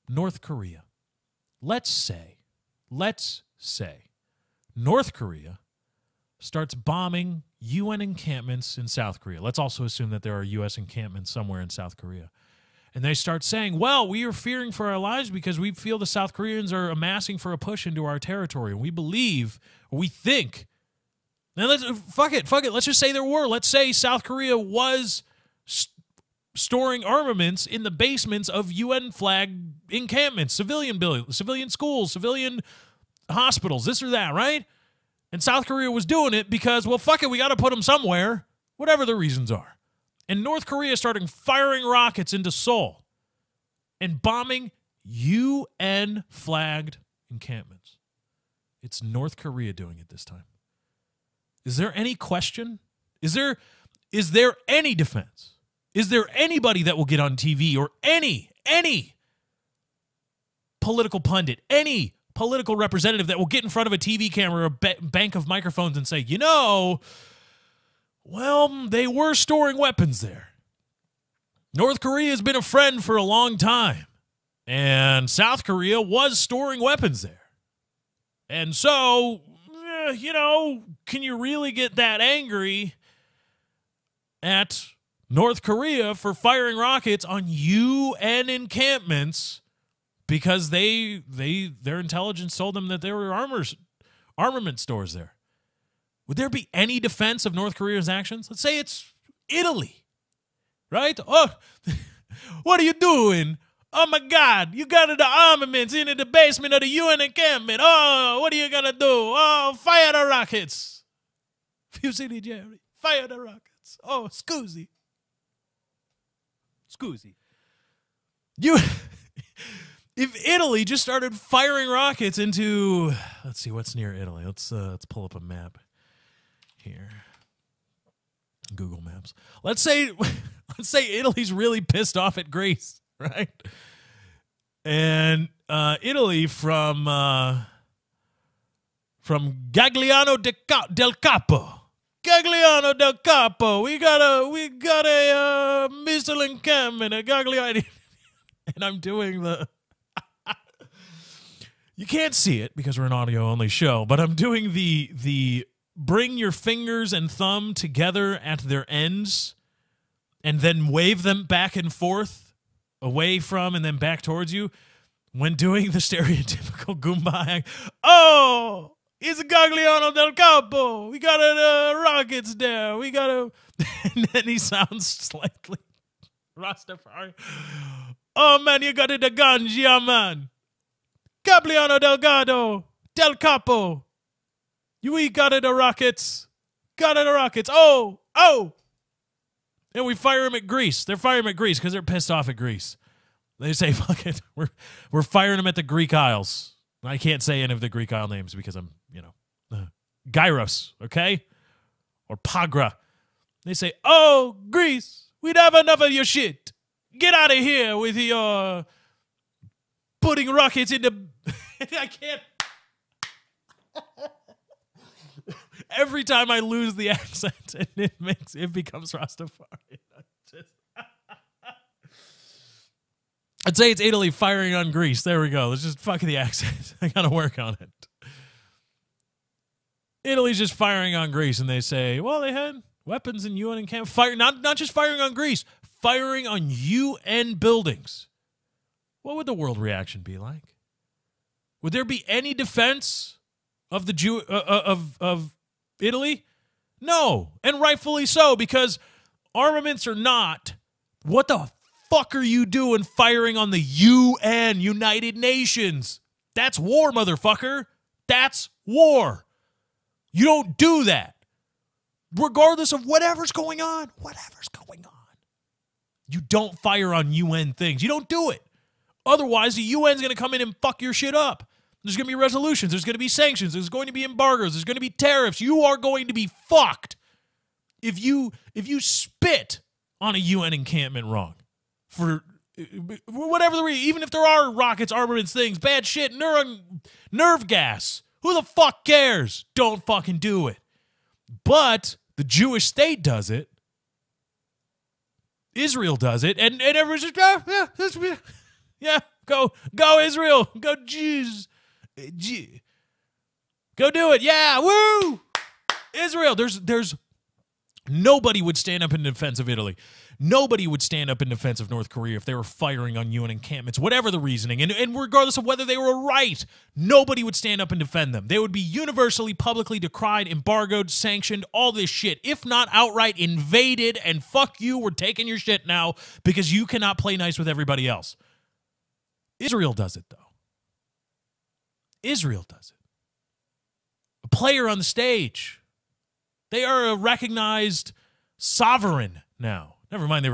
North Korea. Let's say North Korea starts bombing UN encampments in South Korea. Let's also assume that there are U.S. encampments somewhere in South Korea. And they start saying, well, we are fearing for our lives because we feel the South Koreans are amassing for a push into our territory. And we believe, or we think, now fuck it. Let's just say there were. Let's say South Korea was storing armaments in the basements of UN-flagged encampments, civilian buildings, civilian schools, civilian hospitals, this or that, right? And South Korea was doing it because, well, fuck it, we got to put them somewhere, whatever the reasons are. And North Korea started firing rockets into Seoul and bombing UN-flagged encampments. It's North Korea doing it this time. Is there any question? Is there any defense? Is there anybody that will get on TV, or any political pundit, any political representative that will get in front of a TV camera or a bank of microphones and say, well, they were storing weapons there. North Korea has been a friend for a long time, and South Korea was storing weapons there. And so, can you really get that angry at North Korea for firing rockets on UN encampments because their intelligence told them that there were armament stores there? Would there be any defense of North Korea's actions? Let's say it's Italy, right? Oh, what are you doing? Oh my God, you got the armaments in the basement of the UN encampment. Oh, what are you gonna do? Oh, fire the rockets. Fusili Jerry, fire the rockets. Oh, scusi. If Italy just started firing rockets into, let's see what's near Italy. Let's pull up a map here. Google Maps. Let's say Italy's really pissed off at Greece, right? And Italy from Gagliano del Capo. Gagliano del Capo. We got a missile encampment at Gagliano. And I'm doing the you can't see it because we're an audio-only show, but I'm doing the bring your fingers and thumb together at their ends and then wave them back and forth away from and then back towards you when doing the stereotypical Goomba. Oh, it's a Gagliano del Capo. We got rockets there. We got a... And then he sounds slightly Rastafari. Oh, man, you got it, the ganja, man. Gagliano Delgado, Del Capo. We got it, the rockets. Got it, the rockets. Oh. And we fire them at Greece. They're firing them at Greece because they're pissed off at Greece. They say, fuck it, we're firing them at the Greek Isles. I can't say any of the Greek Isle names because I'm, Gyros, okay? Or Pagra. They say, oh, Greece, we'd have enough of your shit. Get out of here with your putting rockets into... I can't... Every time I lose the accent, it becomes Rastafari. I'd say it's Italy firing on Greece. There we go. Let's just fuck the accent. I gotta work on it. Italy's just firing on Greece, and they say, well, they had weapons in UN and camp. Not just firing on Greece, firing on UN buildings. What would the world reaction be like? Would there be any defense of the of Italy? No, and rightfully so, because armaments or not, what the fuck are you doing firing on the UN, United Nations? That's war, motherfucker. That's war. You don't do that. Regardless of whatever's going on. You don't fire on UN things. You don't do it. Otherwise, the UN's going to come in and fuck your shit up. There's going to be resolutions. There's going to be sanctions. There's going to be embargoes. There's going to be tariffs. You are going to be fucked if you spit on a UN encampment wrong. For whatever the reason, even if there are rockets, armaments, things, bad shit, nerve gas. Who the fuck cares? Don't fucking do it. But the Jewish state does it. Israel does it. And everyone's just, go Israel. Go Jews. Go do it. Yeah, woo! Israel. There's nobody would stand up in defense of Italy. Nobody would stand up in defense of North Korea if they were firing on UN encampments, whatever the reasoning. And regardless of whether they were right, nobody would stand up and defend them. They would be universally, publicly decried, embargoed, sanctioned, all this shit. If not outright invaded, and fuck you, we're taking your shit now because you cannot play nice with everybody else. Israel does it, though. Israel does it. A player on the stage. They are a recognized sovereign now. Never mind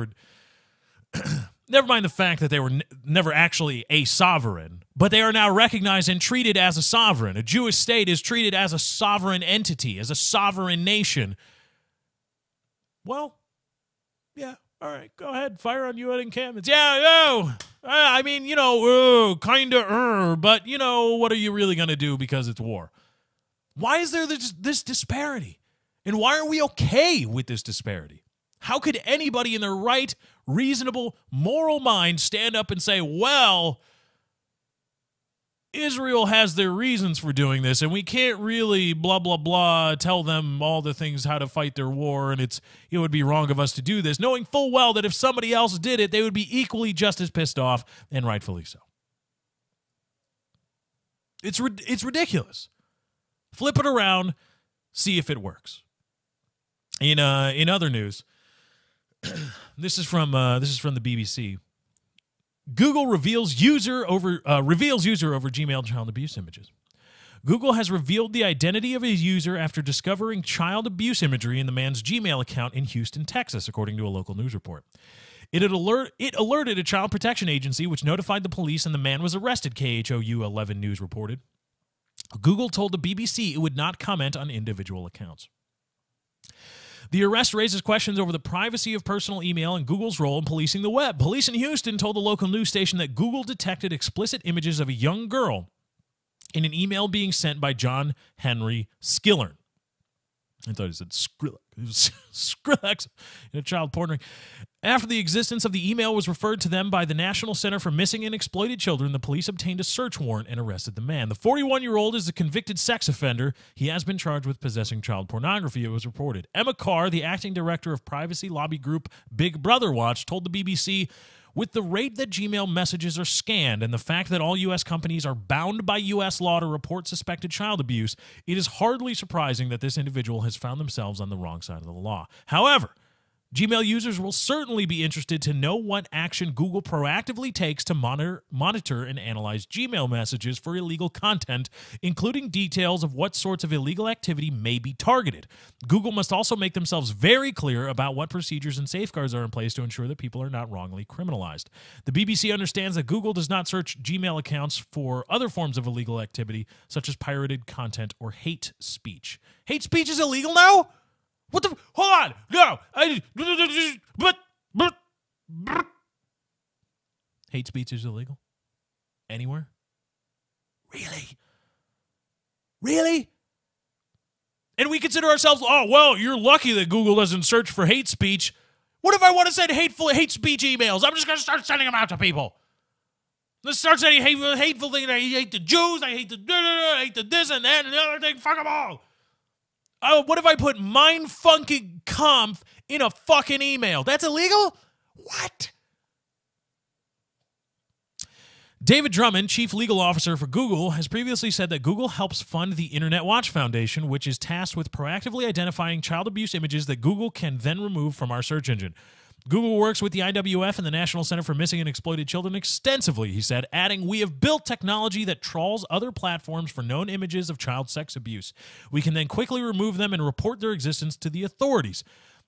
the fact that they were never actually a sovereign, but they are now recognized and treated as a sovereign. A Jewish state is treated as a sovereign entity, as a sovereign nation. Well, yeah, all right, go ahead, fire on UN encampments. Yeah, I mean, but, what are you really going to do because it's war? Why is there this disparity? And why are we okay with this disparity? How could anybody in their right, reasonable, moral mind stand up and say, well, Israel has their reasons for doing this, and we can't really blah, blah, blah, tell them all the things how to fight their war, and it would be wrong of us to do this, knowing full well that if somebody else did it, they would be equally just as pissed off, and rightfully so. It's ridiculous. Flip it around, see if it works. In other news, this is from the BBC. Google reveals user over Gmail child abuse images. Google has revealed the identity of a user after discovering child abuse imagery in the man's Gmail account in Houston, Texas, according to a local news report. It alerted a child protection agency, which notified the police, and the man was arrested, KHOU 11 News reported. Google told the BBC it would not comment on individual accounts. The arrest raises questions over the privacy of personal email and Google's role in policing the web. Police in Houston told the local news station that Google detected explicit images of a young girl in an email being sent by John Henry Skillern. I thought he said Skrillex. It was Skrillex in a child porn ring. After the existence of the email was referred to them by the National Center for Missing and Exploited Children, the police obtained a search warrant and arrested the man. The 41-year-old is a convicted sex offender. He has been charged with possessing child pornography, it was reported. Emma Carr, the acting director of privacy lobby group Big Brother Watch, told the BBC, with the rate that Gmail messages are scanned and the fact that all U.S. companies are bound by U.S. law to report suspected child abuse, it is hardly surprising that this individual has found themselves on the wrong side of the law. However, Gmail users will certainly be interested to know what action Google proactively takes to monitor and analyze Gmail messages for illegal content, including details of what sorts of illegal activity may be targeted. Google must also make themselves very clear about what procedures and safeguards are in place to ensure that people are not wrongly criminalized. The BBC understands that Google does not search Gmail accounts for other forms of illegal activity, such as pirated content or hate speech. Hate speech is illegal now? What the? Hold on. No. Hate speech is illegal? Anywhere? Really? Really? And we consider ourselves, oh, well, you're lucky that Google doesn't search for hate speech. What if I want to send hate speech emails? I'm just going to start sending them out to people. Let's start sending hateful things. I hate the Jews. I hate I hate the this and that and the other thing. Fuck them all. What if I put mindfucking conf in a fucking email? That's illegal? What? David Drummond, chief legal officer for Google, has previously said that Google helps fund the Internet Watch Foundation, which is tasked with proactively identifying child abuse images that Google can then remove from our search engine. Google works with the IWF and the National Center for Missing and Exploited Children extensively, he said, adding, "We have built technology that trawls other platforms for known images of child sex abuse. We can then quickly remove them and report their existence to the authorities."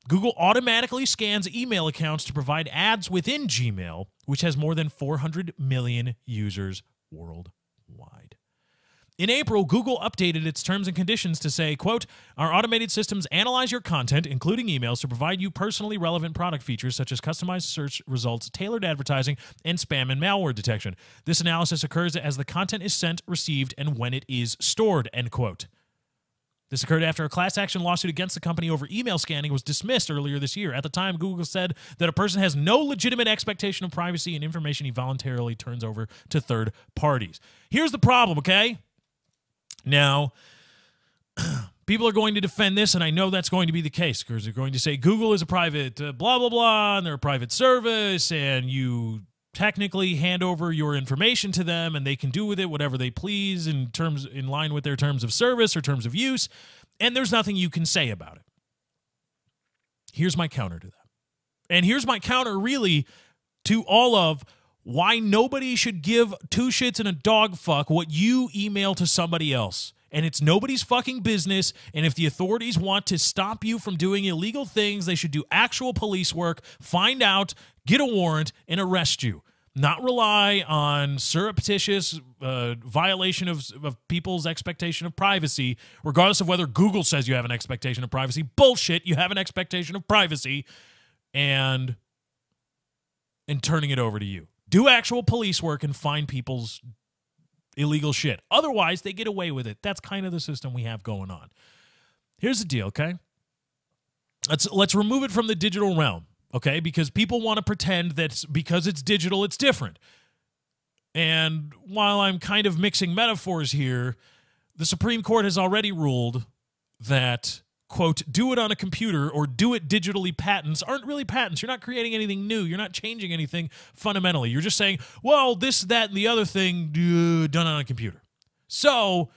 Google automatically scans email accounts to provide ads within Gmail, which has more than 400 million users worldwide. In April, Google updated its terms and conditions to say, quote, "Our automated systems analyze your content, including emails, to provide you personally relevant product features such as customized search results, tailored advertising, and spam and malware detection. This analysis occurs as the content is sent, received, and when it is stored," end quote. This occurred after a class action lawsuit against the company over email scanning was dismissed earlier this year. At the time, Google said that a person has no legitimate expectation of privacy and information he voluntarily turns over to third parties. Here's the problem, okay? Now, people are going to defend this, and I know that's going to be the case because they're going to say Google is a private blah, blah, blah, and they're a private service, and you technically hand over your information to them, and they can do with it whatever they please in line with their terms of service or terms of use, and there's nothing you can say about it. Here's my counter to that. And here's my counter, really, to all of why nobody should give two shits and a dog fuck what you email to somebody else. And it's nobody's fucking business. And if the authorities want to stop you from doing illegal things, they should do actual police work, find out, get a warrant, and arrest you. Not rely on surreptitious violation of people's expectation of privacy, regardless of whether Google says you have an expectation of privacy. Bullshit, you have an expectation of privacy, and turning it over to you. Do actual police work and find people's illegal shit. Otherwise, they get away with it. That's kind of the system we have going on. Here's the deal, okay? Let's remove it from the digital realm, okay? Because people want to pretend that because it's digital, it's different. And while I'm kind of mixing metaphors here, the Supreme Court has already ruled that, quote, "do it on a computer or do it digitally" patents aren't really patents. You're not creating anything new. You're not changing anything fundamentally. You're just saying, well, this, that, and the other thing done on a computer. So,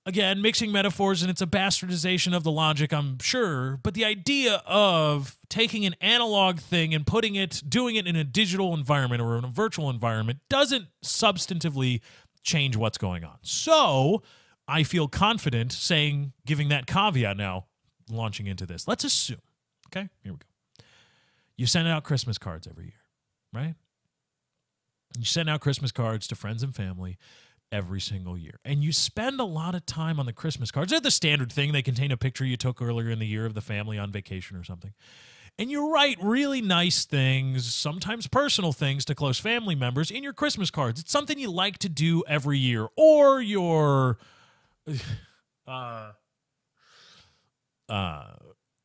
again, mixing metaphors, and it's a bastardization of the logic, I'm sure, but the idea of taking an analog thing and doing it in a digital environment or in a virtual environment doesn't substantively change what's going on. So I feel confident giving that caveat now, launching into this. Let's assume, okay, here we go. You send out Christmas cards every year, right? You send out Christmas cards to friends and family every single year. And you spend a lot of time on the Christmas cards. They're the standard thing. They contain a picture you took earlier in the year of the family on vacation or something. And you write really nice things, sometimes personal things, to close family members in your Christmas cards. It's something you like to do every year. Or your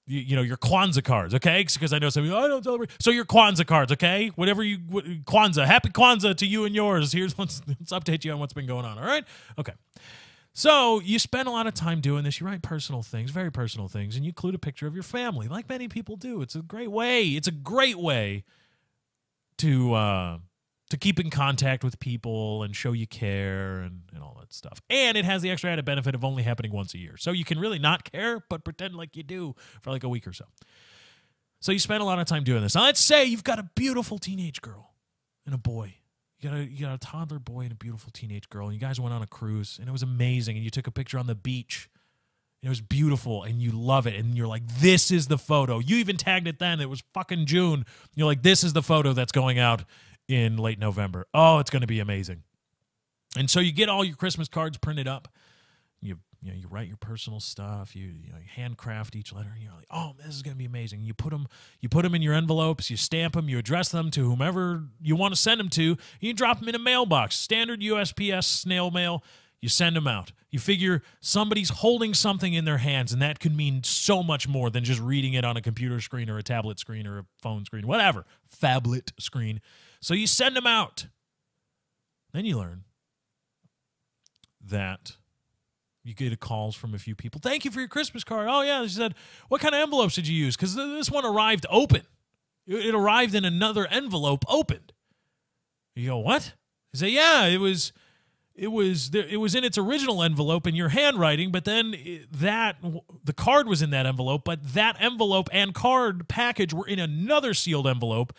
your Kwanzaa cards, okay? Because I know some people, I don't celebrate. So your Kwanzaa cards, okay? Kwanzaa, happy Kwanzaa to you and yours. Let's update you on what's been going on, all right? Okay. So you spend a lot of time doing this. You write personal things, very personal things, and you include a picture of your family, like many people do. It's a great way. It's a great way to keep in contact with people and show you care and all that stuff. And it has the extra added benefit of only happening once a year. So you can really not care, but pretend like you do for like a week or so. So you spend a lot of time doing this. Now let's say you've got a beautiful teenage girl and a boy. You got a toddler boy and a beautiful teenage girl, and you guys went on a cruise, and it was amazing, and you took a picture on the beach. It was beautiful, and you love it, and you're like, this is the photo. You even tagged it then. It was fucking June. You're like, this is the photo that's going out in late November. Oh, it's going to be amazing. And so you get all your Christmas cards printed up. You write your personal stuff. You handcraft each letter. And you're like, oh, this is going to be amazing. You put them in your envelopes. You stamp them. You address them to whomever you want to send them to. You drop them in a mailbox, standard USPS snail mail. You send them out. You figure somebody's holding something in their hands, and that could mean so much more than just reading it on a computer screen or a tablet screen or a phone screen, whatever, phablet screen. So you send them out. Then you learn that you get calls from a few people. Thank you for your Christmas card. Oh, yeah. She said, what kind of envelopes did you use? Because this one arrived open. It arrived in another envelope opened. You go, what? I say, yeah, it was in its original envelope in your handwriting, but then the card was in that envelope, but that envelope and card package were in another sealed envelope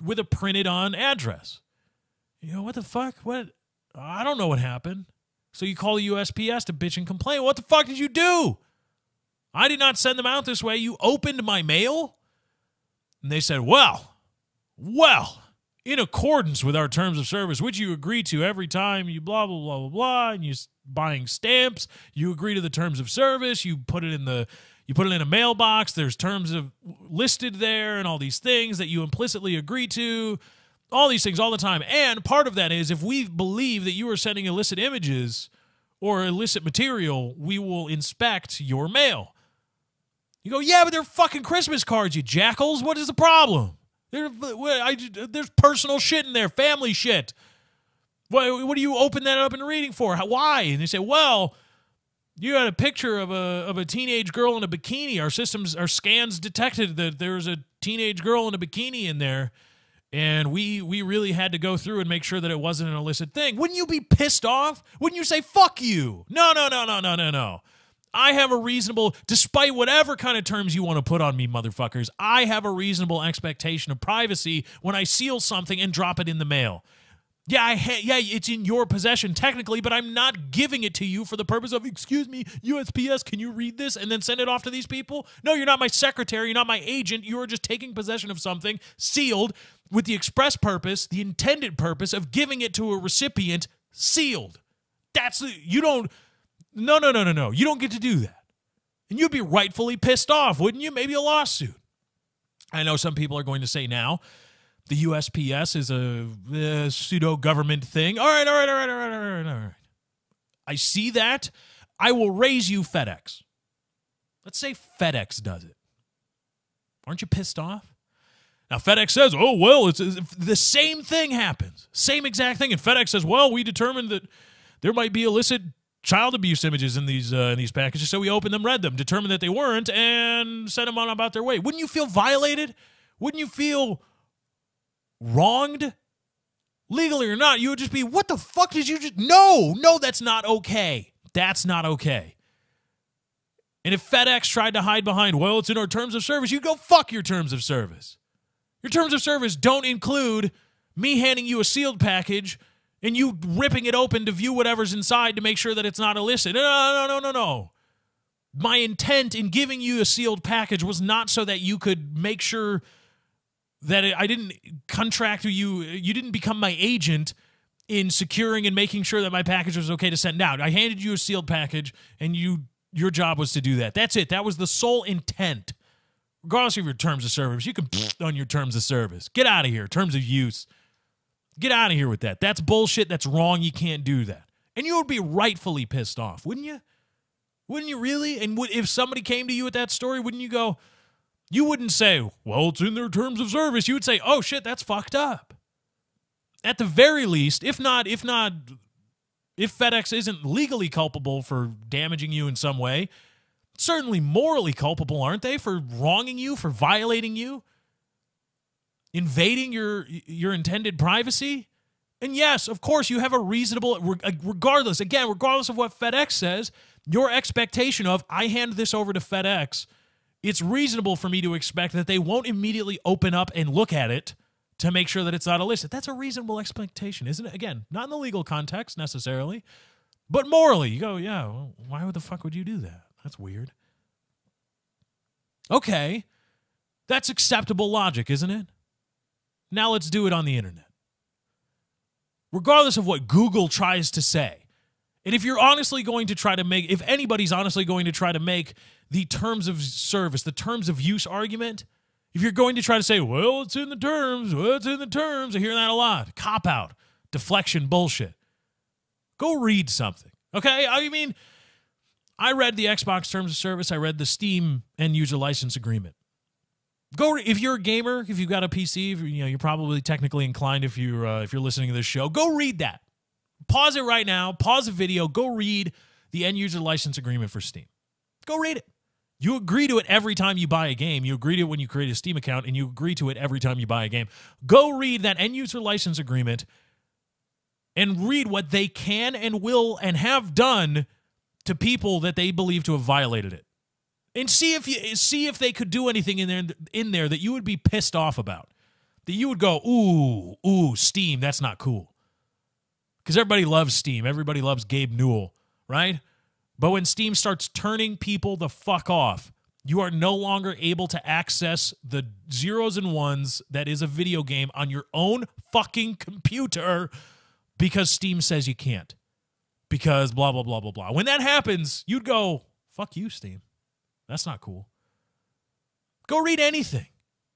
with a printed on address. You know, what the fuck? What? I don't know what happened. So you call the USPS to bitch and complain. What the fuck did you do? I did not send them out this way. You opened my mail? And they said, well, in accordance with our terms of service, which you agree to every time you blah, blah, blah, blah, blah, and you're buying stamps, you agree to the terms of service, you put it in a mailbox, there's terms of listed there and all these things that you implicitly agree to, all these things all the time. And part of that is if we believe that you are sending illicit images or illicit material, we will inspect your mail. You go, yeah, but they're fucking Christmas cards, you jackals. What is the problem? There's personal shit in there, family shit. What do you open that up and reading for? Why? And they say, well, you had a picture of a teenage girl in a bikini. Our scans detected that there's a teenage girl in a bikini in there, and we really had to go through and make sure that it wasn't an illicit thing. Wouldn't you be pissed off? Wouldn't you say, fuck you? No. I have a reasonable, despite whatever kind of terms you want to put on me, motherfuckers, I have a reasonable expectation of privacy when I seal something and drop it in the mail. Yeah, it's in your possession technically, but I'm not giving it to you for the purpose of, excuse me, USPS, can you read this and then send it off to these people? No, you're not my secretary, you're not my agent, you are just taking possession of something sealed with the express purpose, the intended purpose of giving it to a recipient sealed. No. You don't get to do that. And you'd be rightfully pissed off, wouldn't you? Maybe a lawsuit. I know some people are going to say now the USPS is a pseudo-government thing. All right. I see that. I will raise you FedEx. Let's say FedEx does it. Aren't you pissed off? Now, FedEx says, oh, well, it's the same thing happens. Same exact thing. And FedEx says, well, we determined that there might be illicit child abuse images in these packages, so we opened them, read them, determined that they weren't, and sent them on about their way. Wouldn't you feel violated? Wouldn't you feel wronged? Legally or not, you would just be, what the fuck did you just... No, that's not okay. That's not okay. And if FedEx tried to hide behind, well, it's in our terms of service, you'd go, fuck your terms of service. Your terms of service don't include me handing you a sealed package and you ripping it open to view whatever's inside to make sure that it's not illicit. No. My intent in giving you a sealed package was not so that you could make sure that I didn't contract with you. You didn't become my agent in securing and making sure that my package was okay to send out. I handed you a sealed package, and your job was to do that. That's it. That was the sole intent. Regardless of your terms of service, you can on your terms of service. Get out of here. Terms of use. Get out of here with that. That's bullshit. That's wrong. You can't do that. And you would be rightfully pissed off, wouldn't you? Wouldn't you really? And if somebody came to you with that story, wouldn't you go, you wouldn't say, well, it's in their terms of service. You would say, oh, shit, that's fucked up. At the very least, if FedEx isn't legally culpable for damaging you in some way, certainly morally culpable, aren't they, for wronging you, for violating you? Invading your intended privacy? And yes, of course, you have a reasonable, regardless of what FedEx says, your expectation of, I hand this over to FedEx, it's reasonable for me to expect that they won't immediately open up and look at it to make sure that it's not illicit. That's a reasonable expectation, isn't it? Again, not in the legal context necessarily, but morally. You go, yeah, well, why the fuck would you do that? That's weird. Okay, that's acceptable logic, isn't it? Now let's do it on the internet. Regardless of what Google tries to say, and if you're honestly going to try to make, if anybody's honestly going to try to make the terms of service, the terms of use argument, if you're going to try to say, well, it's in the terms, I hear that a lot. Cop out, deflection, bullshit. Go read something, okay? I mean, I read the Xbox terms of service. I read the Steam end user license agreement. If you're a gamer, if you've got a PC, you're probably technically inclined if you're listening to this show. Go read that. Pause it right now. Pause the video. Go read the end user license agreement for Steam. Go read it. You agree to it every time you buy a game. You agree to it when you create a Steam account, and you agree to it every time you buy a game. Go read that end user license agreement and read what they can and will and have done to people that they believe to have violated it. And see if they could do anything in there that you would be pissed off about. That you would go, ooh, Steam, that's not cool. Because everybody loves Steam. Everybody loves Gabe Newell, right? But when Steam starts turning people the fuck off, you are no longer able to access the zeros and ones that is a video game on your own fucking computer because Steam says you can't. Because blah, blah, blah, blah, blah. When that happens, you'd go, fuck you, Steam. That's not cool. Go read anything.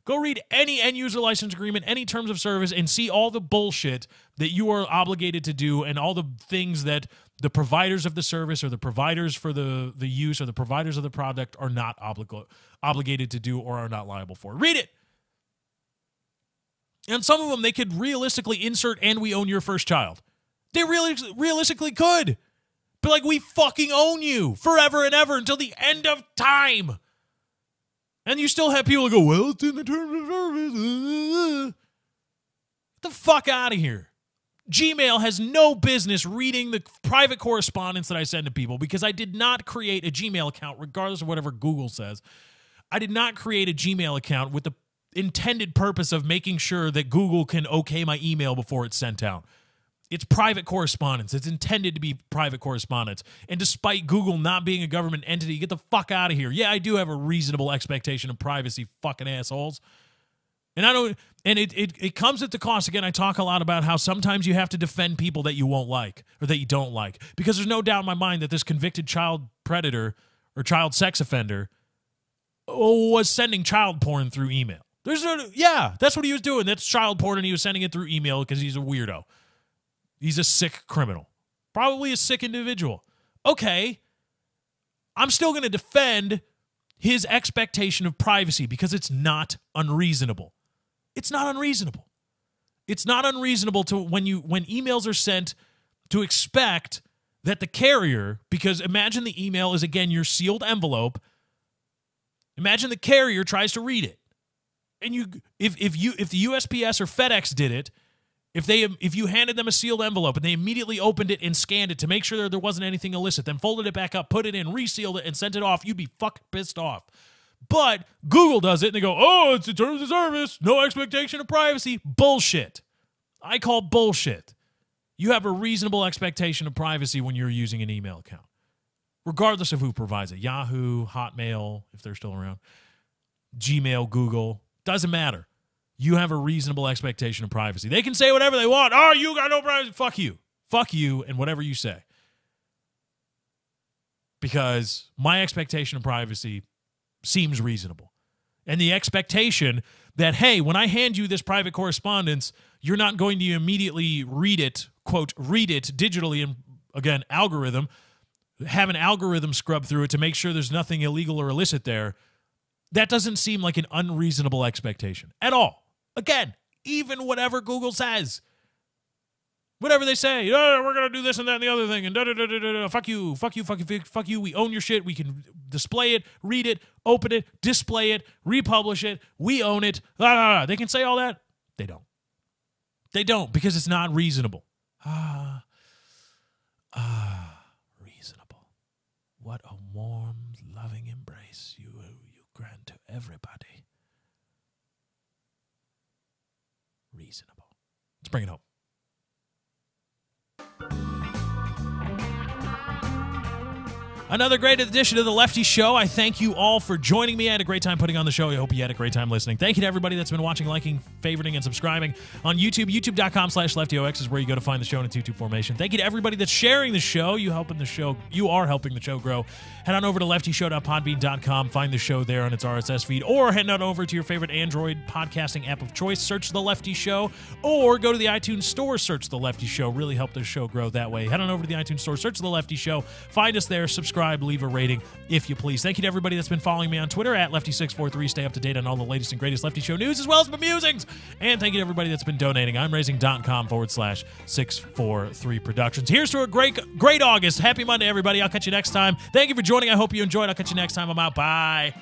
Go read any end-user license agreement, any terms of service, and see all the bullshit that you are obligated to do and all the things that the providers of the service or the providers for the use or the providers of the product are not obligated to do or are not liable for. Read it. And some of them, they could realistically insert, and we own your first child. They really realistically could. But like, we fucking own you forever and ever until the end of time. And you still have people who go, well, it's in the terms of service. Get the fuck out of here. Gmail has no business reading the private correspondence that I send to people because I did not create a Gmail account, regardless of whatever Google says. I did not create a Gmail account with the intended purpose of making sure that Google can okay my email before it's sent out. It's private correspondence. It's intended to be private correspondence. And despite Google not being a government entity, get the fuck out of here. Yeah, I do have a reasonable expectation of privacy, fucking assholes. And I don't, and it comes at the cost. Again, I talk a lot about how sometimes you have to defend people that you won't like or that you don't like. Because there's no doubt in my mind that this convicted child predator or child sex offender was sending child porn through email. Yeah, that's what he was doing. That's child porn, and he was sending it through email because he's a weirdo. He's a sick criminal. Probably a sick individual. Okay. I'm still going to defend his expectation of privacy because it's not unreasonable. It's not unreasonable. It's not unreasonable to when emails are sent to expect that the carrier, because imagine the email is, again, your sealed envelope. Imagine the carrier tries to read it. And if the USPS or FedEx did it, if you handed them a sealed envelope and they immediately opened it and scanned it to make sure there wasn't anything illicit, then folded it back up, put it in, resealed it, and sent it off, you'd be fucking pissed off. But Google does it, and they go, oh, it's in terms of service, no expectation of privacy. Bullshit. I call bullshit. You have a reasonable expectation of privacy when you're using an email account, regardless of who provides it. Yahoo, Hotmail, if they're still around, Gmail, Google, doesn't matter. You have a reasonable expectation of privacy. They can say whatever they want. Oh, you got no privacy. Fuck you. Fuck you and whatever you say. Because my expectation of privacy seems reasonable. And the expectation that, hey, when I hand you this private correspondence, you're not going to immediately read it, quote, read it digitally, and again, algorithm, have an algorithm scrub through it to make sure there's nothing illegal or illicit there. That doesn't seem like an unreasonable expectation at all. Again, even whatever Google says, whatever they say, oh, we're going to do this and that and the other thing, and da-da-da-da-da, fuck you, fuck you, fuck you, fuck you, we own your shit, we can display it, read it, open it, display it, republish it, we own it, they can say all that. They don't. They don't, because it's not reasonable. Reasonable. What a warm, loving embrace, you grand to everybody. Reasonable. Let's bring it home. Another great edition of The Lefty Show. I thank you all for joining me. I had a great time putting on the show. I hope you had a great time listening. Thank you to everybody that's been watching, liking, favoriting, and subscribing on YouTube. YouTube.com/LeftyOX is where you go to find the show in a 2-2 formation. Thank you to everybody that's sharing the show. You are helping the show grow. Head on over to leftyshow.podbean.com. Find the show there on its RSS feed. Or head on over to your favorite Android podcasting app of choice. Search The Lefty Show. Or go to the iTunes Store. Search The Lefty Show. Really help the show grow that way. Head on over to the iTunes Store. Search The Lefty Show. Find us there. Subscribe. Leave a rating if you please. Thank you to everybody that's been following me on Twitter at Lefty643. Stay up to date on all the latest and greatest Lefty Show news as well as my musings. And thank you to everybody that's been donating. I'm raising.com/643 Productions. Here's to a great August. Happy Monday, everybody. I'll catch you next time. Thank you for joining. I hope you enjoyed. I'll catch you next time. I'm out. Bye.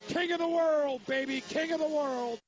King of the world, baby, king of the world.